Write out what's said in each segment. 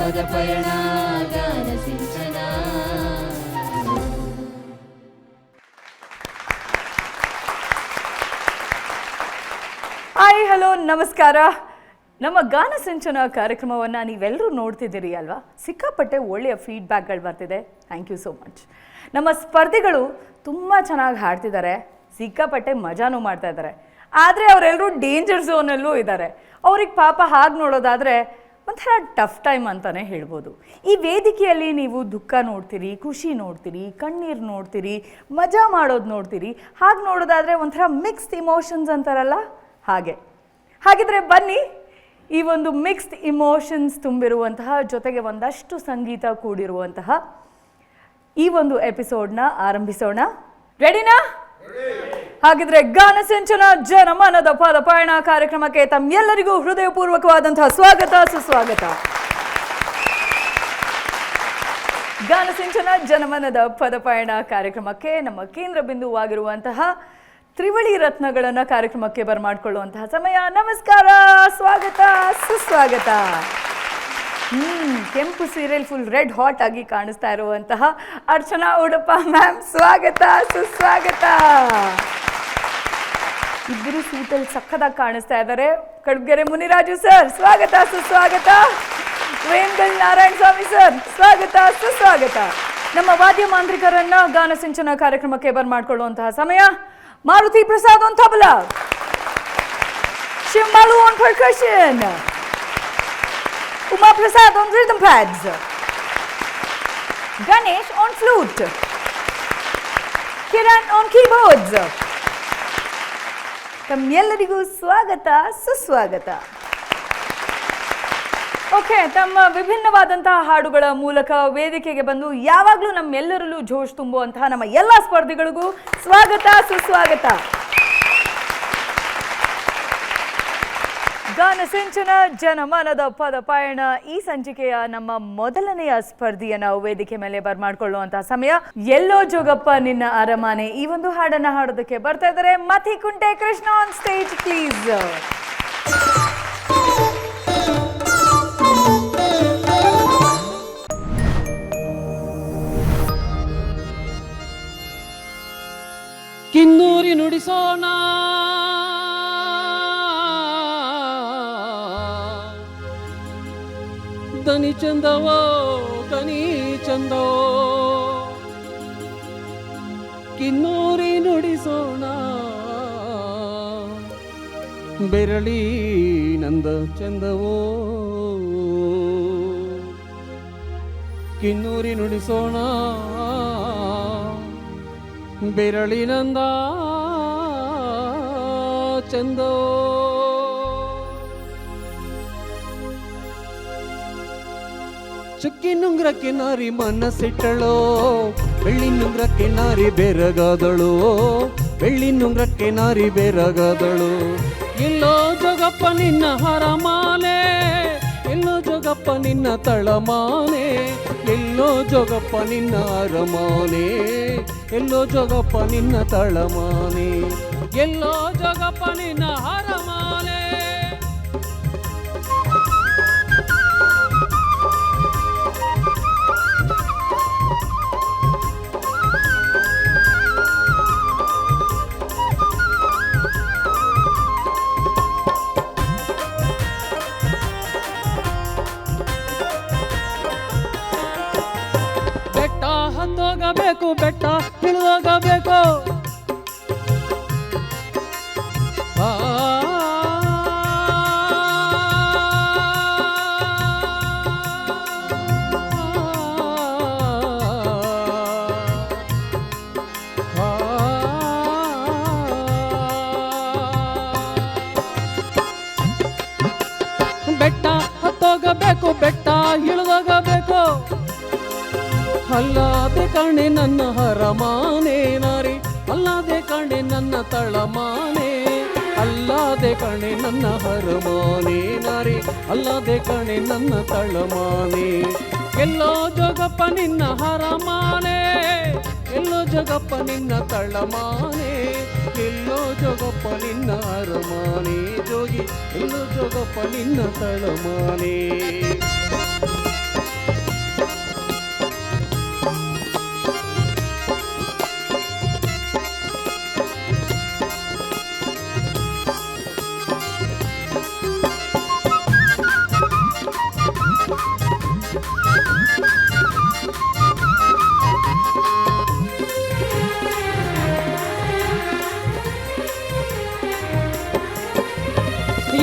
ಪದಪಯಣ ಗಾನ ಸಿಂಚನ. Hi, hello, ನಮಸ್ಕಾರ. ನಮ್ಮ ಗಾನ ಸಿಂಚನ ಕಾರ್ಯಕ್ರಮವನ್ನು ನೀವೆಲ್ಲರೂ ನೋಡ್ತಿದ್ದೀರಿ ಅಲ್ವಾ? ಸಿಕ್ಕಾಪಟ್ಟೆ ಒಳ್ಳೆಯ ಫೀಡ್ಬ್ಯಾಕ್ಗಳು ಬರ್ತಿದೆ. Thank you so much. ನಮ್ಮ ಸ್ಪರ್ಧಿಗಳು ತುಂಬ ಚೆನ್ನಾಗಿ ಹಾಡ್ತಿದ್ದಾರೆ, ಸಿಕ್ಕಾಪಟ್ಟೆ ಮಜಾನೂ ಮಾಡ್ತಾ ಇದ್ದಾರೆ. ಆದರೆ ಅವರೆಲ್ಲರೂ ಡೇಂಜರ್ ಝೋನಲ್ಲೂ ಇದ್ದಾರೆ. ಅವ್ರಿಗೆ ಪಾಪ ಹಾಗೆ ನೋಡೋದಾದರೆ ಒಂಥರ ಟಫ್ ಟೈಮ್ ಅಂತಲೇ ಹೇಳ್ಬೋದು. ಈ ವೇದಿಕೆಯಲ್ಲಿ ನೀವು ದುಃಖ ನೋಡ್ತೀರಿ, ಖುಷಿ ನೋಡ್ತೀರಿ, ಕಣ್ಣೀರು ನೋಡ್ತೀರಿ, ಮಜಾ ಮಾಡೋದು ನೋಡ್ತೀರಿ. ಹಾಗೆ ನೋಡೋದಾದರೆ ಒಂಥರ ಮಿಕ್ಸ್ಡ್ ಇಮೋಷನ್ಸ್ ಅಂತಾರಲ್ಲ, ಹಾಗಿದ್ರೆ ಬನ್ನಿ, ಈ ಒಂದು ಮಿಕ್ಸ್ಡ್ ಇಮೋಷನ್ಸ್ ತುಂಬಿರುವಂತಹ, ಜೊತೆಗೆ ಒಂದಷ್ಟು ಸಂಗೀತ ಕೂಡಿರುವಂತಹ ಈ ಒಂದು ಎಪಿಸೋಡ್ನ ಆರಂಭಿಸೋಣ. ರೆಡಿನಾ? ಹಾಗಿದ್ರೆ ಗಾನ ಸಿಂಚನ ಜನಮನದ ಪದಪಯಣ ಕಾರ್ಯಕ್ರಮಕ್ಕೆ ತಮ್ಮೆಲ್ಲರಿಗೂ ಹೃದಯಪೂರ್ವಕವಾದಂತಹ ಸ್ವಾಗತ, ಸುಸ್ವಾಗತ. ಗಾನ ಸಿಂಚನ ಜನಮನದ ಪದಪಯಣ ಕಾರ್ಯಕ್ರಮಕ್ಕೆ ನಮ್ಮ ಕೇಂದ್ರ ಬಿಂದುವಾಗಿರುವಂತಹ ತ್ರಿವಳಿ ರತ್ನಗಳನ್ನ ಕಾರ್ಯಕ್ರಮಕ್ಕೆ ಬರಮಾಡ್ಕೊಳ್ಳುವಂತಹ ಸಮಯ. ನಮಸ್ಕಾರ, ಸ್ವಾಗತ, ಸುಸ್ವಾಗತ. ಕೆಂಪು ಸೀರಿಯಲ್ ಫುಲ್ ರೆಡ್ ಹಾಟ್ ಆಗಿ ಕಾಣಿಸ್ತಾ ಇರುವಂತಹ ಅರ್ಚನಾ ಉಡುಪ ಮ್ಯಾಮ್, ಸ್ವಾಗತ, ಸುಸ್ವಾಗತ. ಇಬ್ಬರು ಸೂಟಲ್ಲಿ ಸಕ್ಕದಾಗಿ ಕಾಣಿಸ್ತಾ ಇದ್ದಾರೆ. ಕಡ್ಗೆರೆ ಮುನಿರಾಜು ಸರ್, ಸ್ವಾಗತ, ಸುಸ್ವಾಗತ. ವೇಮಗಲ್ ನಾರಾಯಣ ಸ್ವಾಮಿ ಸರ್, ಸ್ವಾಗತ, ಸುಸ್ವಾಗತ. ನಮ್ಮ ವಾದ್ಯ ಮಾಂತ್ರಿಕರನ್ನ ಗಾನ ಸಿಂಚನ ಕಾರ್ಯಕ್ರಮಕ್ಕೆ ಬರಮಾಡ್ಕೊಳ್ಳುವಂತಹ ಸಮಯ. Maruti Prasad on tabla, Shimalu on percussion, Uma Prasad on rhythm pads, Ganesh on flute, Kiran on keyboards. ತಮ್ಮೆಲ್ಲರಿಗೂ ಸ್ವಾಗತ, ಸುಸ್ವಾಗತ. ಓಕೆ, ತಮ್ಮ ವಿಭಿನ್ನವಾದಂತಹ ಹಾಡುಗಳ ಮೂಲಕ ವೇದಿಕೆಗೆ ಬಂದು ಯಾವಾಗಲೂ ನಮ್ಮೆಲ್ಲರಲ್ಲೂ ಜೋಶ್ ತುಂಬುವಂತಹ ನಮ್ಮ ಎಲ್ಲ ಸ್ಪರ್ಧಿಗಳಿಗೂ ಸ್ವಾಗತ, ಸುಸ್ವಾಗತ. ಗಾನ ಸಿಂಚನ ಜನಮನದ ಪದಪಯಣ ಈ ಸಂಚಿಕೆಯ ನಮ್ಮ ಮೊದಲನೆಯ ಸ್ಪರ್ಧಿಯನ್ನ ವೇದಿಕೆ ಮೇಲೆ ಬರ್ಮಾಡ್ಕೊಳ್ಳುವಂತಹ ಸಮಯ. ಎಲ್ಲೋ ಜೋಗಪ್ಪ ನಿನ್ನ ಅರಮಾನೆ ಈ ಒಂದು ಹಾಡನ್ನ ಹಾಡೋದಕ್ಕೆ ಬರ್ತಾ ಇದ್ದಾರೆ ಮಥಿಕುಂಟೆ ಕೃಷ್ಣ ಆನ್ ಸ್ಟೇಜ್, ಪ್ಲೀಸ್. ಕಿನ್ನೂರಿ ನುಡಿಸೋಣ ದನಿ ಚಂದವೋ, ದನಿ ಚಂದವೋ, ಕಿನ್ನೂರಿ ನುಡಿಸೋಣ ಬೆರಳಿ ನಂದ ಚಂದವೋ, ಕಿನ್ನೂರಿ ನುಡಿಸೋಣ ಬೆರಳಿನಂದ ಚಂದೋ. ಚುಕ್ಕಿ ನುಂಗ್ರಕ್ಕೆ ನಾರಿ ಮನಸ್ಸಿಟ್ಟಳೋ, ಬೆಳ್ಳಿ ನುಂಗ್ರಕ್ಕೆ ನಾರಿ ಬೆರಗಾದಳು, ಬೆಳ್ಳಿ ನುಂಗ್ರಕ್ಕೆ ನಾರಿ ಬೆರಗಾದಳು. ಎಲ್ಲೋ ಜೋಗಪ್ಪ ನಿನ್ನ ಹರಮಾಲೆ, ಎಲ್ಲೋ ಜೋಗಪ್ಪ ನಿನ್ನ ತಳಮಾನೆ, ಎಲ್ಲೋ ಜೋಗಪ್ಪ ನಿನ್ನ ಅರಮಾನೆ, ಎಲ್ಲೋ ಜೋಗಪ್ಪ ನಿನ್ನ ತಳಮಾನೆ, ಎಲ್ಲೋ ಜೋಗಪ್ಪ ನಿನ್ನ ಹರಮಾನೆ. ಹತ್ತೋಗಬೇಕು, ಬೆಟ್ಟ ಇಳಿದೋಗಬೇಕು, ಬೆಟ್ಟ ಹತ್ತೋಗಬೇಕು, ಬೆಟ್ಟ ಇಳಿದೋಗಬೇಕು. ಅಲ್ಲಾದೆ ಕಾಣೆ ನನ್ನ ಹರಮಾನೆ ನಾರಿ, ಅಲ್ಲಾದೆ ಕಾಣೆ ನನ್ನ ತಳಮಾನೆ, ಅಲ್ಲಾದೆ ಕಾಣೆ ನನ್ನ ಹರಮಾನೆ ನಾರಿ, ಅಲ್ಲಾದೆ ಕಾಣೆ ನನ್ನ ತಳಮಾನೆ. ಎಲ್ಲೋ ಜೋಗಪ್ಪ ನಿನ್ನ ಹರಮಾನೆ, ಎಲ್ಲೋ ಜೋಗಪ್ಪ ನಿನ್ನ ತಳಮಾನೆ, ಎಲ್ಲೋ ಜೋಗಪ್ಪ ನಿನ್ನ ಹರಮಾನೆ ಜೋಗಿ, ಎಲ್ಲೋ ಜೋಗಪ್ಪ ನಿನ್ನ ತಳಮಾನೆ.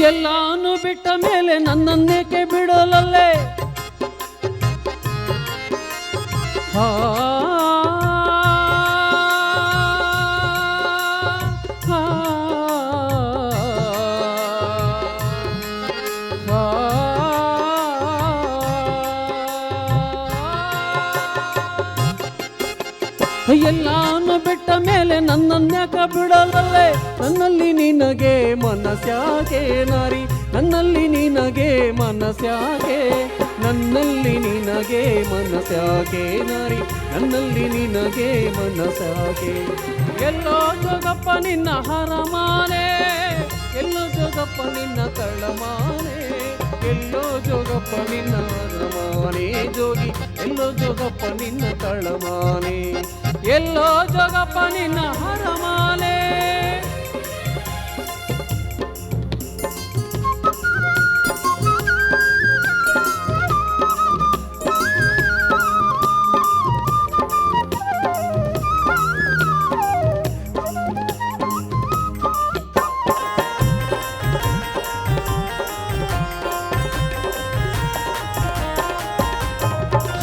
ಎಲ್ಲಾನು ಬಿಟ್ಟ ಮೇಲೆ ನನ್ನನ್ನೇಕೆ ಬಿಡಲಲ್ಲೇ ಆ ಎಲ್ಲಾನು ಬಿಟ್ಟ ಮೇಲೆ ನನ್ನನ್ಯಾಕ ಬಿಡಲಲ್ಲೇ ನನ್ನಲ್ಲಿ ನಿನಗೆ ಮನಸ್ಯಾಕೆ ನಾರಿ ನನ್ನಲ್ಲಿ ನಿನಗೆ ಮನಸ್ಯಾಕೆ ನನ್ನಲ್ಲಿ ನಿನಗೆ ಮನಸ್ಯಾಕೆ ನಾರಿ ನನ್ನಲ್ಲಿ ನಿನಗೆ ಮನಸ್ಯಾಕೆ ಎಲ್ಲೋ ಜೋಗಪ್ಪ ನಿನ್ನ ಹರಮಾನೆ ಎಲ್ಲೋ ಜೋಗಪ್ಪ ನಿನ್ನ ತಳಮಾನೆ ಎಲ್ಲೋ ಜೋಗಪ್ಪ ನಿನ್ನ ಹರಮಾನೆ ಜೋಗಿ ಎಲ್ಲೋ ಜೋಗಪ್ಪ ನಿನ್ನ ತಳಮಾನೆ ಎಲ್ಲೋ ಜೋಗಪ್ಪ ನಿನ್ನ ಹರಮಾನೆ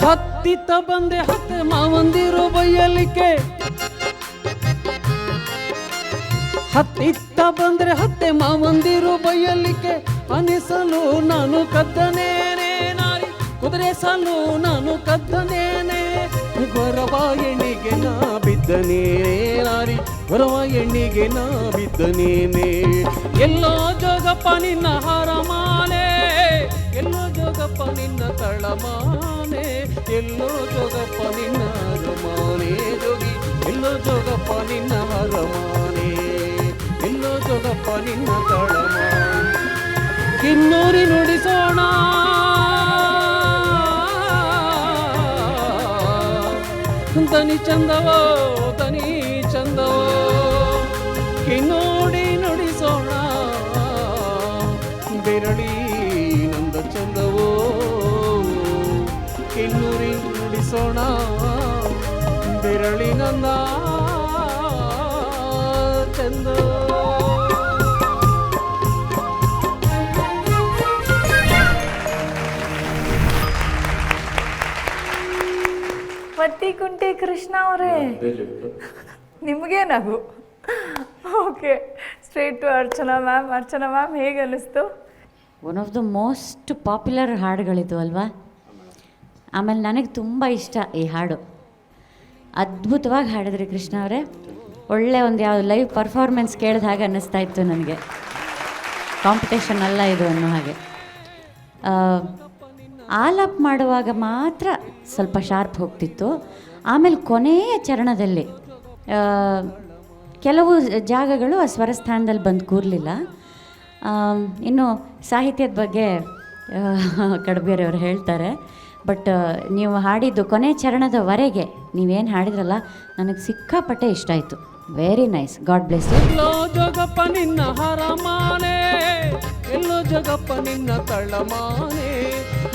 ಹತ್ತಿತ್ತ ಬಂದೆ ಹತ್ತೆ ಮಾವಂದಿರು ಬೈಯಲಿಕ್ಕೆ ಹತ್ತಿತ್ತ ಬಂದ್ರೆ ಹತ್ತೆ ಮಾವಂದಿರು ಬೈಯಲಿಕ್ಕೆ ಅನಿಸಲು ನಾನು ಕದ್ದನೇನೆ ನಾರಿ ಕುದುರೆ ಸಾಲು ನಾನು ಕದ್ದನೇನೆ ಗೊರವ ಎಣ್ಣಿಗೆ ನಾ ಬಿದ್ದನೇನೆ ನಾರಿ ಗೊರವ ಎಣ್ಣಿಗೆ ನಾ ಬಿದ್ದನೇನೆ ಎಲ್ಲೋ ಜೋಗಪ್ಪ ನಿನ್ನ ಹರಮಾನೆ ಎಲ್ಲೋ ಜೋಗಪ್ಪ ನಿನ್ನ ತಳಮಾನೆ ಎಲ್ಲೋ ಜೋಗಪ್ಪ ನಿನ್ನ ಹರಮಾನೆ ಜೋಗಿ ಎಲ್ಲೋ ಜೋಗಪ್ಪ ನಿನ್ನ ಹರಮಾನೆ ಎಲ್ಲೋ ಜೋಗಪ್ಪ ನಿನ್ನ ತಳಮಾನೆ ಕಿನ್ನೂರಿ ನುಡಿಸೋಣ ತನಿ ಚಂದವೋ ತನಿ ಚಂದವೋ ಕಿನ್ನೂಡಿ ನುಡಿಸೋಣ ಬೆರಳಿ ನಂದ ಚಂದವೋ ಕಿನ್ನೂರಿ ನುಡಿಸೋಣ ಬೆರಳಿ ನಂದ ಚಂದವೋ ಮತ್ತಿಕುಂಟೆ ಕೃಷ್ಣ ಅವರೇ ನಿಮಗೆ ನಗು. Okay, straight to Archana ma'am. Archana ma'am, ಹೇಗೆ ಅನ್ನಿಸ್ತು? One of the most popular ಹಾಡುಗಳಿದು ಅಲ್ವಾ? ಆಮೇಲೆ ನನಗೆ ತುಂಬ ಇಷ್ಟ ಈ ಹಾಡು. ಅದ್ಭುತವಾಗಿ ಹಾಡಿದ್ರಿ ಕೃಷ್ಣ ಅವರೇ. ಒಳ್ಳೆ ಒಂದು ಯಾವ ಲೈವ್ ಪರ್ಫಾರ್ಮೆನ್ಸ್ ಕೇಳಿದ ಹಾಗೆ ಅನ್ನಿಸ್ತಾ ಇತ್ತು ನನಗೆ. ಕಾಂಪಿಟೇಷನ್ ಅಲ್ಲ ಇದು ಅನ್ನೋ ಹಾಗೆ. ಆಲಾಪ್ ಮಾಡುವಾಗ ಮಾತ್ರ ಸ್ವಲ್ಪ ಶಾರ್ಪ್ ಹೋಗ್ತಿತ್ತು. ಆಮೇಲೆ ಕೊನೆಯ ಚರಣದಲ್ಲಿ ಕೆಲವು ಜಾಗಗಳು ಆ ಸ್ವರಸ್ಥಾನದಲ್ಲಿ ಬಂದು ಕೂರಲಿಲ್ಲ. ಇನ್ನು ಸಾಹಿತ್ಯದ ಬಗ್ಗೆ ಕಡಬೇರೆಯವರು ಹೇಳ್ತಾರೆ. ಬಟ್ ನೀವು ಹಾಡಿದ್ದು ಕೊನೆ ಚರಣದವರೆಗೆ ನೀವೇನು ಹಾಡಿದ್ರಲ್ಲ, ನನಗೆ ಸಿಕ್ಕಾಪಟ್ಟೆ ಇಷ್ಟ ಆಯಿತು. Very nice. God bless you. ಎಲ್ಲೋ ಜೋಗಪ್ಪ ನಿನ್ನ ಹರಮಾನೆ ಎಲ್ಲೋ ಜೋಗಪ್ಪ ನಿನ್ನ ತಳಮಾನೆ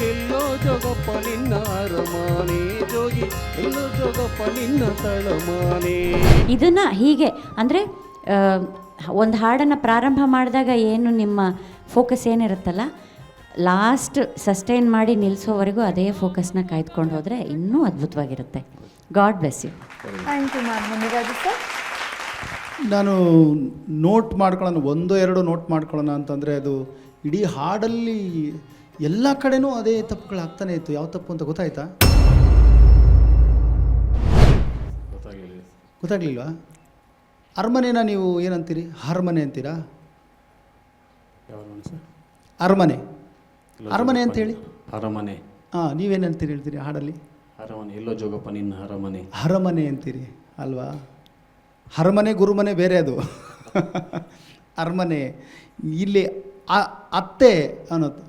ಎಲ್ಲೋ ಜೋಗಪ್ಪ ನಿನ್ನ ಹರಮಾನೆ ಜೋಗಿ ಎಲ್ಲೋ ಜೋಗಪ್ಪ ನಿನ್ನ ತಳಮಾನೆ. ಇದನ್ನು ಹೀಗೆ ಅಂದರೆ ಒಂದು ಹಾಡನ್ನು ಪ್ರಾರಂಭ ಮಾಡಿದಾಗ ಏನು ನಿಮ್ಮ ಫೋಕಸ್ ಏನಿರುತ್ತಲ್ಲ, ಲಾಸ್ಟ್ ಸಸ್ಟೈನ್ ಮಾಡಿ ನಿಲ್ಲಿಸೋವರೆಗೂ ಅದೇ ಫೋಕಸ್ನ ಕಾಯ್ದುಕೊಂಡು ಹೋದರೆ ಇನ್ನೂ ಅದ್ಭುತವಾಗಿರುತ್ತೆ. God bless you. Thank you ma'am. Muniraju sir, ನಾನು ನೋಟ್ ಮಾಡ್ಕೊಳ್ಳೋಣ, ಒಂದೋ ಎರಡೋ ನೋಟ್ ಮಾಡ್ಕೊಳ್ಳೋಣ ಅಂತಂದರೆ ಅದು ಇಡೀ ಹಾಡಲ್ಲಿ ಎಲ್ಲ ಕಡೆನೂ ಅದೇ ತಪ್ಪುಗಳಾಗ್ತಾನೆ ಇತ್ತು. ಯಾವ ತಪ್ಪು ಅಂತ ಗೊತ್ತಾಯ್ತಾ? ಗೊತ್ತಾಗ್ಲಿಲ್ವಾ? ಅರಮನೆನ ನೀವು ಏನಂತೀರಿ? ಅರಮನೆ ಅಂತೀರಾ? ಅರಮನೆ ಅರಮನೆ ಅಂತ ಹೇಳಿ. ಅರಮನೆ. ಹಾಂ, ನೀವೇನಂತೀರಿ ಹೇಳ್ತೀರಿ ಹಾಡಲ್ಲಿ? ಅರಮನೆ. ಎಲ್ಲೋ ಜೋಗಪ್ಪ ನಿನ್ನ ಅರಮನೆ. ಅರಮನೆ ಅಂತೀರಿ ಅಲ್ವಾ? ಅರಮನೆ ಗುರುಮನೆ ಬೇರೆ ಅದು. ಅರಮನೆ ಇಲ್ಲಿ ಅತ್ತೆ ಅನ್ನೋದು.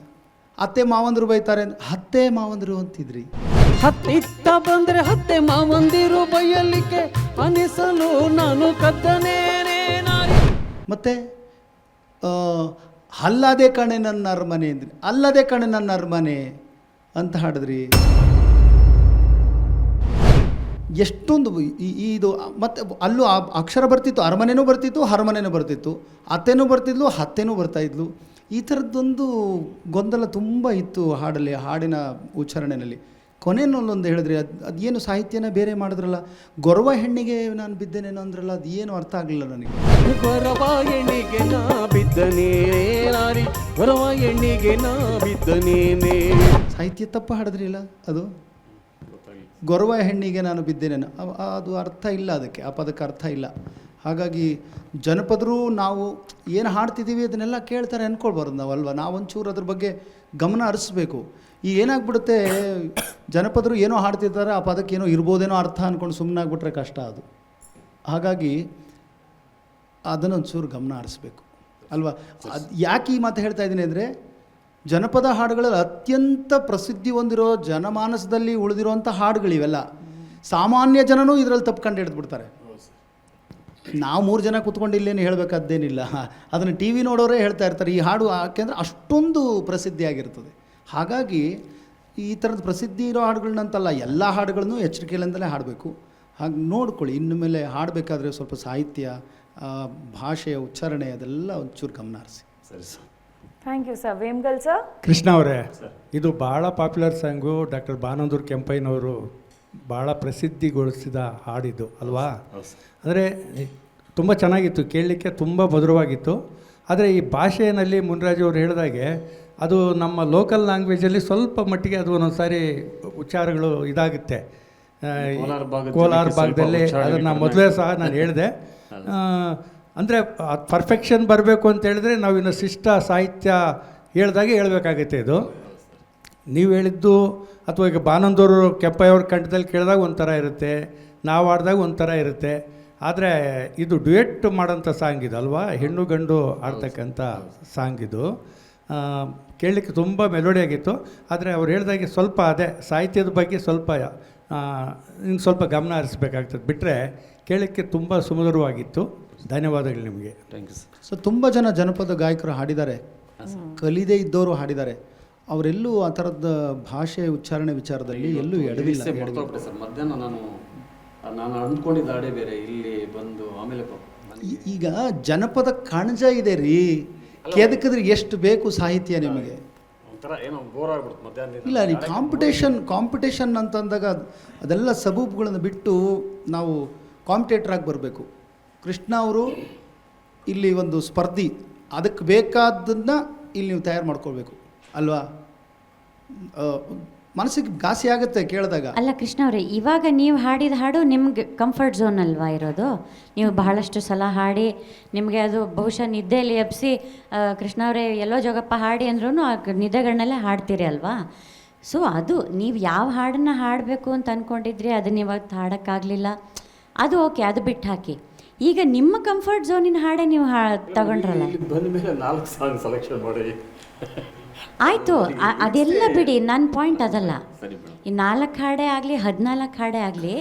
ಅತ್ತೆ ಮಾವಂದರು ಬೈತಾರೆ, ಹತ್ತೆ ಮಾವಂದರು ಅಂತಿದ್ರಿ. ಹತ್ತಿತ್ತ ಬಂದ್ರೆ ಹತ್ತೆ ಮಾವಂದಿರು ಬೈಯಲಿಕ್ಕೆ ಅನಿಸಲು ನಾನು ಕದ್ದನೇನೆ ನಾರಿ. ಮತ್ತೆ ಅಲ್ಲದೆ ಕಣೆ ನನ್ನ ಅರಮನೆ ಅಂದ್ರಿ. ಅಲ್ಲದೆ ಕಣೆ ನನ್ನ ಅರಮನೆ ಅಂತ ಹಾಡಿದ್ರಿ. ಎಷ್ಟೊಂದು ಇದು. ಮತ್ತೆ ಅಲ್ಲೂ ಅಕ್ಷರ ಬರ್ತಿತ್ತು, ಅರಮನೆನೂ ಬರ್ತಿತ್ತು, ಅರಮನೆನೂ ಬರ್ತಿತ್ತು, ಅತ್ತೆನೂ ಬರ್ತಿದ್ಲು, ಹತ್ತೆನೂ ಬರ್ತಾಯಿದ್ಲು. ಈ ಥರದ್ದೊಂದು ಗೊಂದಲ ತುಂಬ ಇತ್ತು ಹಾಡಲ್ಲಿ, ಹಾಡಿನ ಉಚ್ಚಾರಣೆಯಲ್ಲಿ. ಕೊನೆಯಲ್ಲೊಂದು ಹೇಳಿದ್ರಿ, ಅದೇನು ಸಾಹಿತ್ಯನ ಬೇರೆ ಮಾಡಿದ್ರಲ್ಲ, ಗೊರವ ಹೆಣ್ಣಿಗೆ ನಾನು ಬಿದ್ದೇನೇನೋ ಅಂದ್ರಲ್ಲ, ಅದು ಏನು ಅರ್ಥ ಆಗಲಿಲ್ಲ ನನಗೆ. ಗೊರವ ಎಣ್ಣಿಗೆ ನಾ ಬಿದ್ದನೇ ನಾರಿ, ಗೊರವ ಎಣ್ಣಿಗೆ ನಾ ಬಿದ್ದನೇನೆ. ಸಾಹಿತ್ಯ ತಪ್ಪ ಹಾಡಿದ್ರಿಲ್ಲ, ಅದು ಗೊರವ ಹೆಣ್ಣಿಗೆ ನಾನು ಬಿದ್ದೇನೇನೋ, ಅದು ಅರ್ಥ ಇಲ್ಲ, ಅದಕ್ಕೆ ಆ ಪದಕ್ಕೆ ಅರ್ಥ ಇಲ್ಲ. ಹಾಗಾಗಿ ಜನಪದರು ನಾವು ಏನು ಹಾಡ್ತಿದ್ದೀವಿ ಅದನ್ನೆಲ್ಲ ಕೇಳ್ತಾರೆ ಅಂದ್ಕೊಳ್ಬಾರ್ದು ನಾವಲ್ವ. ನಾವೊಂಚೂರು ಅದ್ರ ಬಗ್ಗೆ ಗಮನ ಹರಿಸ್ಬೇಕು. ಈಗ ಏನಾಗ್ಬಿಡುತ್ತೆ, ಜನಪದರು ಏನೋ ಹಾಡ್ತಿರ್ತಾರೆ, ಆ ಪದಕ್ಕೆ ಏನೋ ಇರ್ಬೋದೇನೋ ಅರ್ಥ ಅಂದ್ಕೊಂಡು ಸುಮ್ಮನೆ ಆಗ್ಬಿಟ್ರೆ ಕಷ್ಟ ಅದು. ಹಾಗಾಗಿ ಅದನ್ನೊಂಚೂರು ಗಮನ ಹರಿಸ್ಬೇಕು ಅಲ್ವಾ. ಅದು ಯಾಕೆ ಈ ಮಾತು ಹೇಳ್ತಾ ಇದ್ದೀನಿ ಅಂದರೆ, ಜನಪದ ಹಾಡುಗಳಲ್ಲಿ ಅತ್ಯಂತ ಪ್ರಸಿದ್ಧಿ ಹೊಂದಿರೋ ಜನಮಾನಸದಲ್ಲಿ ಉಳಿದಿರುವಂಥ ಹಾಡುಗಳಿವೆಲ್ಲ. ಸಾಮಾನ್ಯ ಜನನೂ ಇದರಲ್ಲಿ ತಪ್ಪು ಕಂಡು ಹಿಡಿದ್ಬಿಡ್ತಾರೆ. ನಾವು 3 ಜನ ಕೂತ್ಕೊಂಡು ಇಲ್ಲೇನು ಹೇಳಬೇಕಾದ್ದೇನಿಲ್ಲ, ಅದನ್ನು ಟಿ ವಿ ನೋಡೋರೇ ಹೇಳ್ತಾ ಇರ್ತಾರೆ ಈ ಹಾಡು, ಯಾಕೆಂದರೆ ಅಷ್ಟೊಂದು ಪ್ರಸಿದ್ಧಿಯಾಗಿರ್ತದೆ. ಹಾಗಾಗಿ ಈ ಥರದ ಪ್ರಸಿದ್ಧಿ ಇರೋ ಹಾಡುಗಳನ್ನಂತಲ್ಲ, ಎಲ್ಲ ಹಾಡುಗಳನ್ನು ಎಚ್ಚರಿಕೆಯಿಂದಲೇ ಹಾಡಬೇಕು. ಹಾಗೆ ನೋಡ್ಕೊಳ್ಳಿ, ಇನ್ನು ಮೇಲೆ ಹಾಡಬೇಕಾದ್ರೆ ಸ್ವಲ್ಪ ಸಾಹಿತ್ಯ, ಭಾಷೆಯ ಉಚ್ಚಾರಣೆ ಅದೆಲ್ಲ ಒಂಚೂರು ಗಮನ ಹರಿಸಿ. ಸರಿ sir. Thank you sir. Vemgal sir. Krishna ಅವರೇ, ಇದು ಭಾಳ ಪಾಪ್ಯುಲರ್ ಸಾಂಗು. ಡಾಕ್ಟರ್ ಬಾನಂದೂರು ಕೆಂಪಯ್ಯನವರು ಭಾಳ ಪ್ರಸಿದ್ಧಿಗೊಳಿಸಿದ ಹಾಡಿದ್ದು ಅಲ್ವಾ? ಅಂದರೆ ತುಂಬ ಚೆನ್ನಾಗಿತ್ತು, ಕೇಳಲಿಕ್ಕೆ ತುಂಬ ಮಧುರವಾಗಿತ್ತು. ಆದರೆ ಈ ಭಾಷೆಯಲ್ಲಿ ಮುನ್ರಾಜು ಅವರು ಹೇಳಿದಾಗೆ ಅದು ನಮ್ಮ ಲೋಕಲ್ ಲ್ಯಾಂಗ್ವೇಜಲ್ಲಿ ಸ್ವಲ್ಪ ಮಟ್ಟಿಗೆ ಅದು ಒಂದೊಂದು ಸಾರಿ ಉಚ್ಚಾರಗಳು ಇದಾಗುತ್ತೆ. ಕೋಲಾರ ಭಾಗದಲ್ಲಿ ಅದನ್ನು ಮೊದಲೇ ಸಹ ನಾನು ಹೇಳಿದೆ. ಅಂದರೆ ಪರ್ಫೆಕ್ಷನ್ ಬರಬೇಕು ಅಂತ ಹೇಳಿದ್ರೆ ನಾವು ಇನ್ನು ಶಿಷ್ಟ ಸಾಹಿತ್ಯ ಹೇಳ್ದಾಗೆ ಹೇಳಬೇಕಾಗತ್ತೆ. ಇದು ನೀವು ಹೇಳಿದ್ದು ಅಥವಾ ಈಗ ಬಾನಂದೂರು ಕೆಂಪಯ್ಯವ್ರ ಕಂಠದಲ್ಲಿ ಕೇಳಿದಾಗ ಒಂಥರ ಇರುತ್ತೆ, ನಾವು ಆಡಿದಾಗ ಒಂಥರ ಇರುತ್ತೆ. ಆದರೆ ಇದು ಡ್ಯುಯೆಟ್ ಮಾಡೋಂಥ ಸಾಂಗ್ ಇದು ಅಲ್ವಾ, ಹೆಣ್ಣು ಗಂಡು ಆಡ್ತಕ್ಕಂಥ ಸಾಂಗ್ ಇದು. ಕೇಳಲಿಕ್ಕೆ ತುಂಬ ಮೆಲೋಡಿಯಾಗಿತ್ತು. ಆದರೆ ಅವ್ರು ಹೇಳಿದಾಗೆ ಸ್ವಲ್ಪ ಅದೇ ಸಾಹಿತ್ಯದ ಬಗ್ಗೆ ಸ್ವಲ್ಪ ಇನ್ನು ಸ್ವಲ್ಪ ಗಮನ ಹರಿಸ್ಬೇಕಾಗ್ತದೆ. ಬಿಟ್ಟರೆ ಕೇಳಲಿಕ್ಕೆ ತುಂಬ ಸುಮಧುರವಾಗಿತ್ತು. ಧನ್ಯವಾದಗಳು ನಿಮಗೆ. Thank you sir. ಸೊ ತುಂಬ ಜನ ಜನಪದ ಗಾಯಕರು ಹಾಡಿದ್ದಾರೆ, ಕಲಿದೇ ಇದ್ದವರು ಹಾಡಿದ್ದಾರೆ. ಅವರೆಲ್ಲೂ ಆ ಥರದ ಭಾಷೆ ಉಚ್ಚಾರಣೆ ವಿಚಾರದಲ್ಲಿ ಎಲ್ಲೂ ಎಡವಿಲ್ಲ. ಸರ್ ಮಧ್ಯಾಹ್ನ ನಾನು ಅಂದ್ಕೊಂಡಿದ್ದ ಹಾಡೇ ಬೇರೆ, ಇಲ್ಲಿ ಬಂದು ಆಮೇಲೆ ಈಗ ಜನಪದ ಕಣಜ ಇದೆ ರೀ, ಕೆದಕಿದ್ರೆ ಎಷ್ಟು ಬೇಕು ಸಾಹಿತ್ಯ ನಿಮಗೆ. ಒಂಥರ ಏನೋ ಬೋರ್ ಆಗ್ಬಿಡುತ್ತೆ ಮಧ್ಯಾಹ್ನ. ಇಲ್ಲ, ನೀವು ಕಾಂಪಿಟೇಷನ್ ಅಂತಂದಾಗ ಅದೆಲ್ಲ ಸಬೂಬುಗಳನ್ನು ಬಿಟ್ಟು ನಾವು ಕಾಂಪಿಟೇಟ್ರಾಗಿ ಬರಬೇಕು. ಕೃಷ್ಣ ಅವರು ಇಲ್ಲಿ ಒಂದು ಸ್ಪರ್ಧಿ, ಅದಕ್ಕೆ ಬೇಕಾದ್ದನ್ನು ಇಲ್ಲಿ ನೀವು ತಯಾರು ಮಾಡ್ಕೊಳ್ಬೇಕು ಅಲ್ವಾ. ಮನಸ್ಸಿಗೆ ಘಾಸಿ ಆಗುತ್ತೆ ಕೇಳಿದಾಗ. ಅಲ್ಲ ಕೃಷ್ಣ ಅವರೇ, ಇವಾಗ ನೀವು ಹಾಡಿದ ಹಾಡು ನಿಮ್ಗೆ ಕಂಫರ್ಟ್ ಝೋನ್ ಅಲ್ವಾ ಇರೋದು? ನೀವು ಬಹಳಷ್ಟು ಸಲ ಹಾಡಿ ನಿಮಗೆ ಅದು ಬಹುಶಃ ನಿದ್ದೆಯಲ್ಲಿ ಎಬ್ಬಿಸಿ ಕೃಷ್ಣ ಅವರೇ ಎಲ್ಲೋ ಜೋಗಪ್ಪ ಹಾಡಿ ಅಂದ್ರೂ ನಿದ್ದೆಗಳನ್ನೆಲ್ಲ ಹಾಡ್ತೀರಿ ಅಲ್ವಾ. ಸೊ ಅದು ನೀವು ಯಾವ ಹಾಡನ್ನು ಹಾಡಬೇಕು ಅಂತ ಅಂದ್ಕೊಂಡಿದ್ರಿ ಅದನ್ನ ಇವತ್ತು ಹಾಡೋಕ್ಕಾಗಲಿಲ್ಲ, ಅದು ಓಕೆ, ಅದು ಬಿಟ್ಟು ಹಾಕಿ. ಈಗ ನಿಮ್ಮ ಕಂಫರ್ಟ್ ಝೋನಿನ ಹಾಡೇ ನೀವು ತಗೊಂಡ್ರಲ್ಲ. ಬಂದ ಮೇಲೆ 4 ಸಾಂಗ್ ಸೆಲೆಕ್ಷನ್ ಮಾಡಿ ಆಯಿತು, ಅದೆಲ್ಲ ಬಿಡಿ, ನನ್ನ ಪಾಯಿಂಟ್ ಅದಲ್ಲ. ಈ 4 ಹಾಡೇ ಆಗಲಿ 14 ಹಾಡೇ ಆಗಲಿ,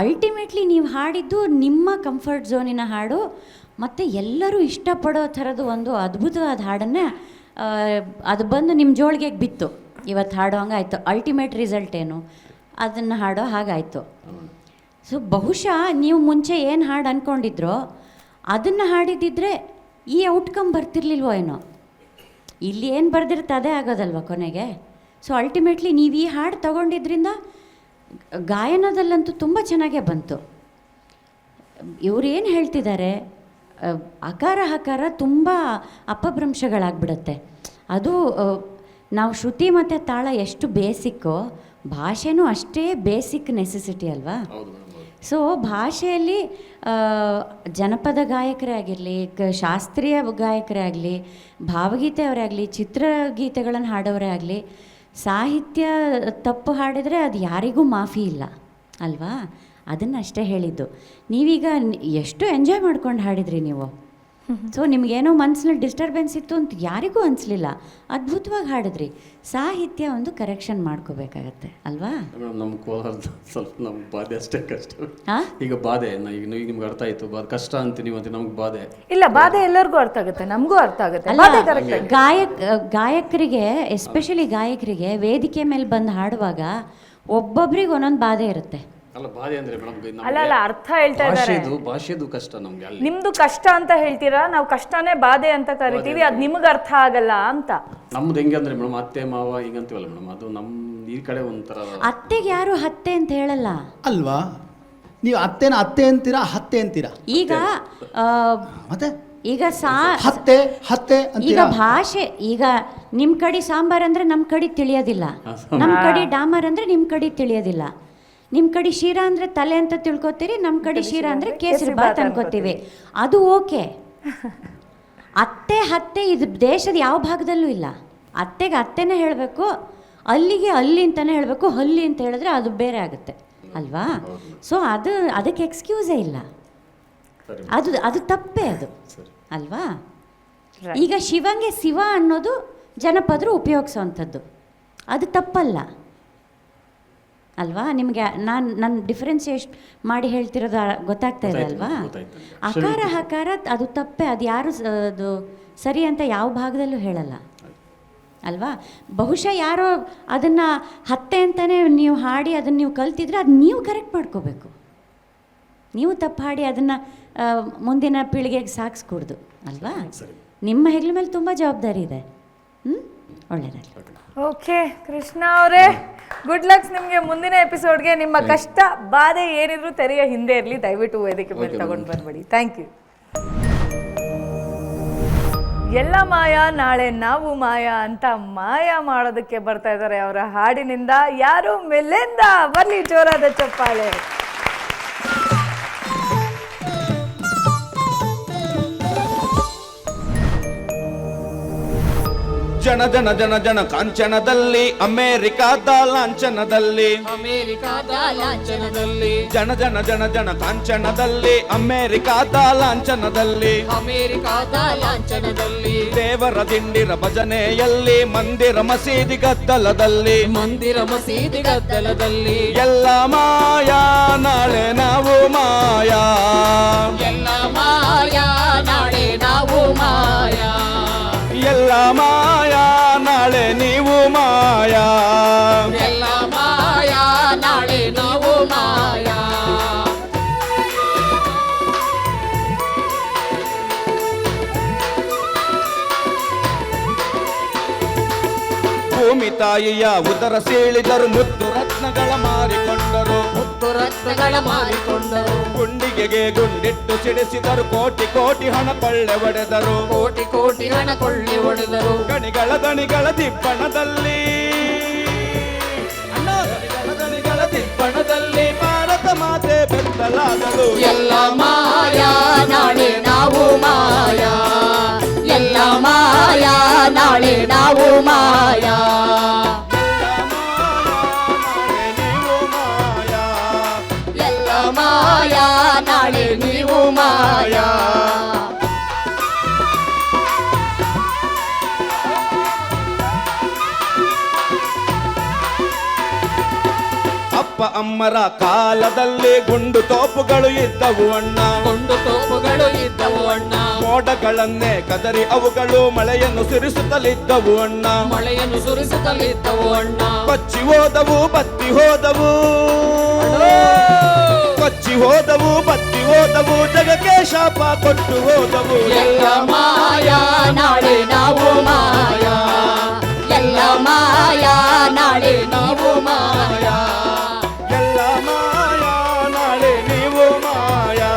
ಅಲ್ಟಿಮೇಟ್ಲಿ ನೀವು ಹಾಡಿದ್ದು ನಿಮ್ಮ ಕಂಫರ್ಟ್ ಝೋನಿನ ಹಾಡು, ಮತ್ತು ಎಲ್ಲರೂ ಇಷ್ಟಪಡೋ ಥರದ್ದು ಒಂದು ಅದ್ಭುತವಾದ ಹಾಡನ್ನು ಅದು ಬಂದು ನಿಮ್ಮ ಜೋಳಿಗೆಗೆ ಬಿತ್ತು. ಇವತ್ತು ಹಾಡೋ ಹಂಗಾಯ್ತು. ಅಲ್ಟಿಮೇಟ್ ರಿಸಲ್ಟ್ ಏನು, ಅದನ್ನು ಹಾಡೋ ಹಾಗಾಯಿತು. ಸೊ ಬಹುಶಃ ನೀವು ಮುಂಚೆ ಏನು ಹಾಡು ಅಂದ್ಕೊಂಡಿದ್ರೋ ಅದನ್ನು ಹಾಡಿದ್ದಿದ್ರೆ ಈ ಔಟ್ಕಮ್ ಬರ್ತಿರ್ಲಿಲ್ವೋ ಏನೋ. ಇಲ್ಲಿ ಏನು ಬರೆದಿರುತ್ತೆ ಅದೇ ಆಗೋದಲ್ವ ಕೊನೆಗೆ. ಸೊ ಅಲ್ಟಿಮೇಟ್ಲಿ ನೀವು ಈ ಹಾಡು ತಗೊಂಡಿದ್ರಿಂದ ಗಾಯನದಲ್ಲಂತೂ ತುಂಬ ಚೆನ್ನಾಗೇ ಬಂತು. ಇವ್ರು ಏನು ಹೇಳ್ತಿದ್ದಾರೆ, ಅಕಾರ ಹಕಾರ ತುಂಬ ಅಪಭ್ರಂಶಗಳಾಗ್ಬಿಡುತ್ತೆ. ಅದು ನಾವು ಶ್ರುತಿ ಮತ್ತು ತಾಳ ಎಷ್ಟು ಬೇಸಿಕ್ಕೋ ಭಾಷೆನೂ ಅಷ್ಟೇ ಬೇಸಿಕ್ ನೆಸೆಸಿಟಿ ಅಲ್ವಾ. ಸೊ ಭಾಷೆಯಲ್ಲಿ ಜನಪದ ಗಾಯಕರೇ ಆಗಿರಲಿ, ಶಾಸ್ತ್ರೀಯ ಗಾಯಕರೇ ಆಗಲಿ, ಭಾವಗೀತೆ ಅವರೇ ಆಗಲಿ, ಚಿತ್ರಗೀತೆಗಳನ್ನು ಹಾಡೋರೇ ಆಗಲಿ, ಸಾಹಿತ್ಯ ತಪ್ಪು ಹಾಡಿದರೆ ಅದು ಯಾರಿಗೂ ಮಾಫಿ ಇಲ್ಲ ಅಲ್ವಾ. ಅದನ್ನಷ್ಟೇ ಹೇಳಿದ್ದು. ನೀವೀಗ ಎಷ್ಟು ಎಂಜಾಯ್ ಮಾಡ್ಕೊಂಡು ಹಾಡಿದ್ರಿ ನೀವು. ಸೊ ನಿಮಗೇನೋ ಮನಸ್ಸಿನಲ್ಲಿ ಡಿಸ್ಟರ್ಬೆನ್ಸ್ ಇತ್ತು ಅಂತ ಯಾರಿಗೂ ಅನಿಸ್ಲಿಲ್ಲ. ಅದ್ಭುತವಾಗಿ ಹಾಡಿದ್ರಿ. ಸಾಹಿತ್ಯ ಒಂದು ಕರೆಕ್ಷನ್ ಮಾಡ್ಕೋಬೇಕಾಗತ್ತೆ ಅಲ್ವಾ. ನಮ್ಮ ಕೋಲಾರದ ಸ್ವಲ್ಪ ನಮ್ಮ ಬಾಧೆ ಅಷ್ಟೇ ಕಷ್ಟ. ಈಗ ಬಾಧೆ ಈಗ ನಿಮ್ಗೆ ಅರ್ಥ ಆಯ್ತು, ಕಷ್ಟ ಅಂತೀನಿ ಮತ್ತೆ ನಮ್ಗೆ ಬಾಧೆ ಇಲ್ಲ. ಬಾಧೆ ಎಲ್ಲರಿಗೂ ಅರ್ಥ ಆಗುತ್ತೆ, ನಮಗೂ ಅರ್ಥ ಆಗುತ್ತೆ. ಗಾಯಕರಿಗೆ, ಎಸ್ಪೆಷಲಿ ಗಾಯಕರಿಗೆ ವೇದಿಕೆ ಮೇಲೆ ಬಂದು ಹಾಡುವಾಗ ಒಬ್ಬೊಬ್ರಿಗೆ ಒಂದೊಂದು ಬಾಧೆ ಇರುತ್ತೆ. ಅಲ್ಲ ಬಾಧೆ ಅಂದ್ರೆ ಮೇಡಮ್ ಅಲ್ಲ ಅರ್ಥ ಹೇಳ್ತಾ ಇದ್ದಾರೆ. ಭಾಷೆದು ಕಷ್ಟ ನಮ್ಗೆ ಅಲ್ಲಿ. ನಿಮ್ದು ಕಷ್ಟ ಅಂತ ಹೇಳ್ತೀರಾ, ನಾವು ಕಷ್ಟನೇ ಬಾಧೆ ಅಂತ ಕರಿತೀವಿ, ಅದು ನಿಮಗೆ ಅರ್ಥ ಆಗಲ್ಲ ಅಂತ. ನಮ್ದು ಹೆಂಗೆ ಅಂದ್ರೆ ಮೇಡಮ್ ಅತ್ತೆ ಮಾವ ಹಿಂಗಂತೀವಲ್ಲ ಮೇಡಮ್, ಅದು ನಮ್ಮ ಈ ಕಡೆ ಒಂಥರ. ಅತ್ತೆಗೆ ಯಾರು ಹತ್ತೆ ಅಂತ ಹೇಳಲ್ಲ ಅಲ್ವಾ? ನೀವು ಅತ್ತೆನ ಅತ್ತೆ ಅಂತೀರಾ, ಹತ್ತೆ ಅಂತೀರಾ? ಈಗ ಮತ್ತೆ ಈಗ ಹತ್ತೆ ಹತ್ತೆ ಈಗ ಅಂತೀರಾ? ಭಾಷೆ, ಈಗ ನಿಮ್ ಕಡೆ ಸಾಂಬಾರ್ ಅಂದ್ರೆ ನಮ್ ಕಡೆ ತಿಳಿಯೋದಿಲ್ಲ, ನಮ್ ಕಡೆ ಡಾಮರ್ ಅಂದ್ರೆ ನಿಮ್ ಕಡೆ ತಿಳಿಯೋದಿಲ್ಲ, ನಿಮ್ ಕಡೆ ಶೀರಾ ಅಂದ್ರೆ ತಲೆ ಅಂತ ತಿಳ್ಕೊತೀರಿ, ನಮ್ ಕಡೆ ಶೀರಾ ಅಂದ್ರೆ ಕೇಸರಿ ಬಾತ್ ಅನ್ಕೋತೀವಿ. ಅದು ಓಕೆ. ಅತ್ತೆ ಹತ್ತೆ ಇದು ದೇಶದ ಯಾವ ಭಾಗದಲ್ಲೂ ಇಲ್ಲ. ಅತ್ತೆಗೆ ಅತ್ತೆನೇ ಹೇಳಬೇಕು, ಅಲ್ಲಿಗೆ ಅಲ್ಲಿ ಅಂತಾನೆ ಹೇಳಬೇಕು. ಹಲ್ಲಿ ಅಂತ ಹೇಳಿದ್ರೆ ಅದು ಬೇರೆ ಆಗುತ್ತೆ ಅಲ್ವಾ? ಸೊ ಅದಕ್ಕೆ ಎಕ್ಸ್ಕ್ಯೂಸೇ ಇಲ್ಲ. ಅದು ತಪ್ಪೇ ಅದು ಅಲ್ವಾ? ಈಗ ಶಿವಂಗೆ ಶಿವ ಅನ್ನೋದು ಜನಪದರು ಉಪಯೋಗಿಸೋವಂಥದ್ದು, ಅದು ತಪ್ಪಲ್ಲ ಅಲ್ವಾ? ನಿಮಗೆ ನನ್ನ ಡಿಫ್ರೆನ್ಸಿಯೇಟ್ ಮಾಡಿ ಹೇಳ್ತಿರೋದು ಗೊತ್ತಾಗ್ತಾ ಇದೆ ಅಲ್ವಾ? ಅಕಾರ ಹಕಾರ ಅದು ತಪ್ಪೇ, ಅದು ಯಾರು ಅದು ಸರಿ ಅಂತ ಯಾವ ಭಾಗದಲ್ಲೂ ಹೇಳಲ್ಲ ಅಲ್ವಾ? ಬಹುಶಃ ಯಾರೋ ಅದನ್ನು ಹತ್ತೆ ಅಂತಲೇ ನೀವು ಹಾಡಿ ಅದನ್ನು ನೀವು ಕಲ್ತಿದ್ರೆ ಅದು ನೀವು ಕರೆಕ್ಟ್ ಮಾಡ್ಕೋಬೇಕು. ನೀವು ತಪ್ಪು ಹಾಡಿ ಅದನ್ನು ಮುಂದಿನ ಪೀಳಿಗೆಗೆ ಸಾಗಿಸ್ಕೊಡ್ದು ಅಲ್ವಾ? ನಿಮ್ಮ ಹೆಗ್ಲ ಮೇಲೆ ತುಂಬ ಜವಾಬ್ದಾರಿ ಇದೆ. ಒಳ್ಳೆಯದಾಗಲಿ. ಓಕೆ ಕೃಷ್ಣ ಅವರೇ, ಗುಡ್ ಲಕ್ಸ್ ನಿಮಗೆ ಮುಂದಿನ ಎಪಿಸೋಡ್ಗೆ. ನಿಮ್ಮ ಕಷ್ಟ ಬಾಧೆ ಏನಿದ್ರು ತೆರೆಯ ಹಿಂದೆ ಇರಲಿ, ದಯವಿಟ್ಟು ವೇದಿಕೆ ಮೇಲೆ ತಗೊಂಡು ಬಂದ್ಬಿಡಿ. Thank you. ಎಲ್ಲ ಮಾಯಾ ನಾಳೆ ನಾವು ಮಾಯಾ ಅಂತ ಮಾಯಾ ಮಾಡೋದಕ್ಕೆ ಬರ್ತಾ ಇದ್ದಾರೆ ಅವರ ಹಾಡಿನಿಂದ. ಯಾರು ಮೆಲ್ಲೆಂದ, ಬರ್ಲಿ ಜೋರಾದ ಚಪ್ಪಾಳೆ. ಜನ ಜನ ಜನ ಜನ ಕಾಂಚನದಲ್ಲಿ, ಅಮೆರಿಕಾದ ಲಾಂಛನದಲ್ಲಿ, ಜನ ಜನ ಜನ ಜನ ಕಾಂಚನದಲ್ಲಿ, ಅಮೆರಿಕಾದ ಲಾಂಛನದಲ್ಲಿ, ದೇವರ ದಿಂಡಿರ ಭಜನೆಯಲ್ಲಿ, ಮಂದಿರ ಮಸೀದಿ ಗದ್ದಲದಲ್ಲಿ, ಎಲ್ಲ ಮಾಯಾ ನಾಳೆ ನಾವು ಮಾಯಾ, ಎಲ್ಲ ಮಾಯಾ ನಾಳೆ ನಾವು ಮಾಯಾ, ಎಲ್ಲ ಮಾಯಾ ನಾಳೆ ನೀವು ಮಾಯಾ, ಎಲ್ಲ ಮಾಯಾ ನಾಳೆ ನೀವು ಮಾಯಾ. ಭೂಮಿ ತಾಯಿಯ ಉದರ ಸೀಳಿದರು, ಮುತ್ತು ರತ್ನಗಳ ಮಾರಿಕೊಂಡರು, ಗುಂಡಿಗೆಗೆ ಗುಂಡಿಟ್ಟು ಸಿಡಿಸಿದರು, ಕೋಟಿ ಕೋಟಿ ಹಣ ಕೊಳ್ಳೆ ಒಡೆದರು, ಗಣಿಗಳ ದಣಿಗಳ ದಿಪ್ಪಣದಲ್ಲಿ, ದಣಿಗಳ ದಿಪ್ಪಣದಲ್ಲಿ ಭಾರತ ಮಾತೆ ಬೆತ್ತಲಾದಳು. ಎಲ್ಲ ಮಾಯಾ ನಾಳೆ ನಾವು ಮಾಯಾ, ಎಲ್ಲ ಮಾಯಾ ನಾಳೆ ನಾವು ಮಾಯಾ, ಎಲ್ಲ ಮಾಯಾ ನಾಳೆ ನೀವು ಮಾಯಾ. ಅಪ್ಪ ಅಮ್ಮರ ಕಾಲದಲ್ಲಿ ಗುಂಡು ತೋಪುಗಳು ಇದ್ದವು ಅಣ್ಣ, ಮೋಡಗಳನ್ನೇ ಕದರಿ ಅವುಗಳು ಮಳೆಯನ್ನು ಸುರಿಸುತ್ತಲಿದ್ದವು ಅಣ್ಣ, ಕೊಚ್ಚಿ ಹೋದವು ಬತ್ತಿ ಹೋದವು, ಕೊಚ್ಚಿ ಹೋದವು ಬತ್ತಿ ಹೋದವು, ಜಗಕ್ಕೆ ಶಾಪ ಕೊಟ್ಟು ಹೋದವು. ಎಲ್ಲ ಮಾಯಾ ನಾಳೆ ನಾವು ಮಾಯಾ, ಎಲ್ಲ ಮಾಯಾ ನಾಳೆ ನಾವು ಮಾಯಾ, ಎಲ್ಲ ಮಾಯಾ ನಾಳೆ ನೀವು ಮಾಯಾ,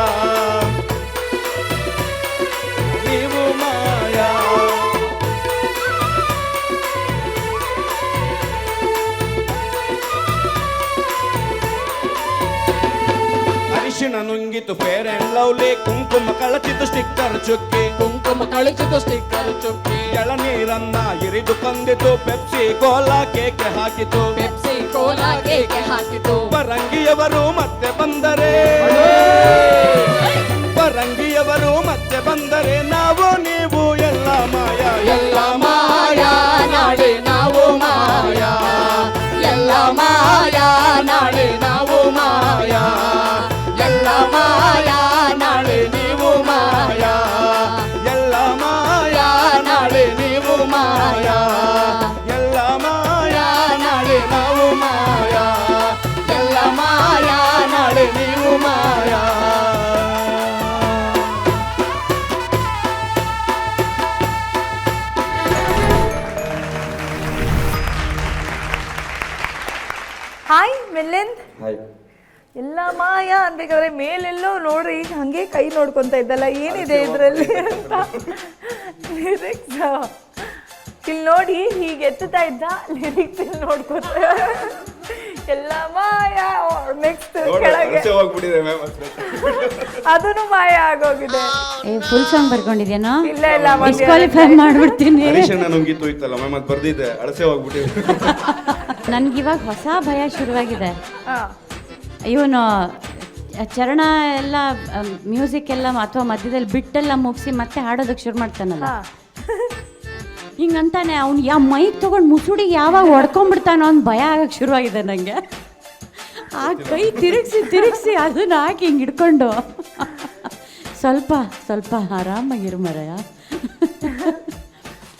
ನೀವು ಮಾಯಾ. ಅರಿಶಿಣ ನುಂಗಿತು ಫೇರ್ ಅಂಡ್ ಲವ್ಲಿ, ಕುಂಕುಮ ಕಳಚಿತು ಸ್ಟಿಕ್ಕರ್ ಚುಕ್ಕಿ, ಎಳನೀರನ್ನ ಇರಿದು ಕೊಂದಿತು, ಪೆಪ್ಸಿ ಕೋಲಾ ಕೇಕೆ ಹಾಕಿತು, ಬರಂಗಿಯವರು ಮತ್ತೆ ಬಂದರೆ, ಬರಂಗಿಯವರು ಮತ್ತೆ ಬಂದರೆ, ನಾವು ನೀವು ಎಲ್ಲ ಮಾಯಾ, ಎಲ್ಲ ಮಾಯಾ ನಾಳೆ ನಾವು ಮಾಯಾ, ಎಲ್ಲ ಮಾಯಾ ನಾಳೆ ನಾವು ಮಾಯಾ, ಎಲ್ಲ ಮಾಯಾ ನಾಳೆ ನೀವು ಮಾಯಾ, ಎಲ್ಲ ಮಾಯಾ ನಾಳೆ ನೀವು ಮಾಯಾ, ಎಲ್ಲ ಮಾಯಾ ನಾಳೆ ನಾವು ಮಾಯಾ, ಎಲ್ಲ ಮಾಯಾ ಹಾಯ್ ಮಿಲಿಂದ್. ಹಾಯ್. ಎಲ್ಲ ಮಾಯ ಅನ್ಬೇಕಾದ್ರೆ ಮೇಲೆಲ್ಲೋ ನೋಡ್ರಿ ಹಂಗೆ ಕೈ ನೋಡ್ಕೊಂತ ಇದ್ದಲ್ಲ, ಏನಿದೆ ಇದರಲ್ಲಿ ಅಂತ ಲಿರಿಕ್ಸ್ ಇಲ್ಲಿ ನೋಡಿ ಹೀಗೆ ಎತ್ತುತ್ತಾ ಇದ್ದ, ಲಿರಿಕ್ಸ್ ಇಲ್ಲಿ ನೋಡ್ಕೊಂತ ಎಲ್ಲ ಮಾಯ. ನೆಕ್ಸ್ಟ್ ಕೆಳಗೆ ಅದನ್ನು ಮಾಯ ಆಗೋಗಿದೆ. ಫುಲ್ ಸಾಂಗ್ ಬರ್ಕೊಂಡಿದ್ಯೇನೋ? ಇಲ್ಲ ಇಲ್ಲ, ಡಿಸ್ಕ್ವಾಲಿಫೈ ಮಾಡ್ಬಿಡ್ತೀನಿ. ಹರೀಶಣ್ಣ ನುಂಗಿತ್ತು ಇತ್ತಲ್ಲ ಮ್ಯಾಮ್, ಅದು ಬರ್ದಿದ್ದೆ, ಅಳಸೆ ಹೋಗ್ಬಿಟ್ಟಿದೆ. ನನ್ಗಿವಾಗ ಹೊಸ ಭಯ ಶುರುವಾಗಿದೆ. ಹಾ, ಇವನು ಚರಣ ಎಲ್ಲ ಮ್ಯೂಸಿಕ್ ಎಲ್ಲ ಅಥವಾ ಮಧ್ಯದಲ್ಲಿ ಬಿಟ್ಟೆಲ್ಲ ಮುಗಿಸಿ ಮತ್ತೆ ಹಾಡೋದಕ್ಕೆ ಶುರು ಮಾಡ್ತಾನಲ್ಲ, ಹಾ. ಹಿಂಗಂತಾನೆ ಅವ್ನು ಮೈಕ್ ತೊಗೊಂಡು ಮುಸುಡಿಗೆ ಯಾವಾಗ ಹೊಡ್ಕೊಂಡ್ಬಿಡ್ತಾನೋ ಅಂತ ಭಯ ಆಗಕ್ಕೆ ಶುರುವಾಗಿದೆ ನನಗೆ. ಆ ಕೈ ತಿರುಗಿಸಿ ಅದನ್ನ ಹಾಕಿ ಹಿಂಗೆ ಹಿಡ್ಕೊಂಡು ಸ್ವಲ್ಪ ಸ್ವಲ್ಪ ಆರಾಮಾಗಿರು ಮರಯ.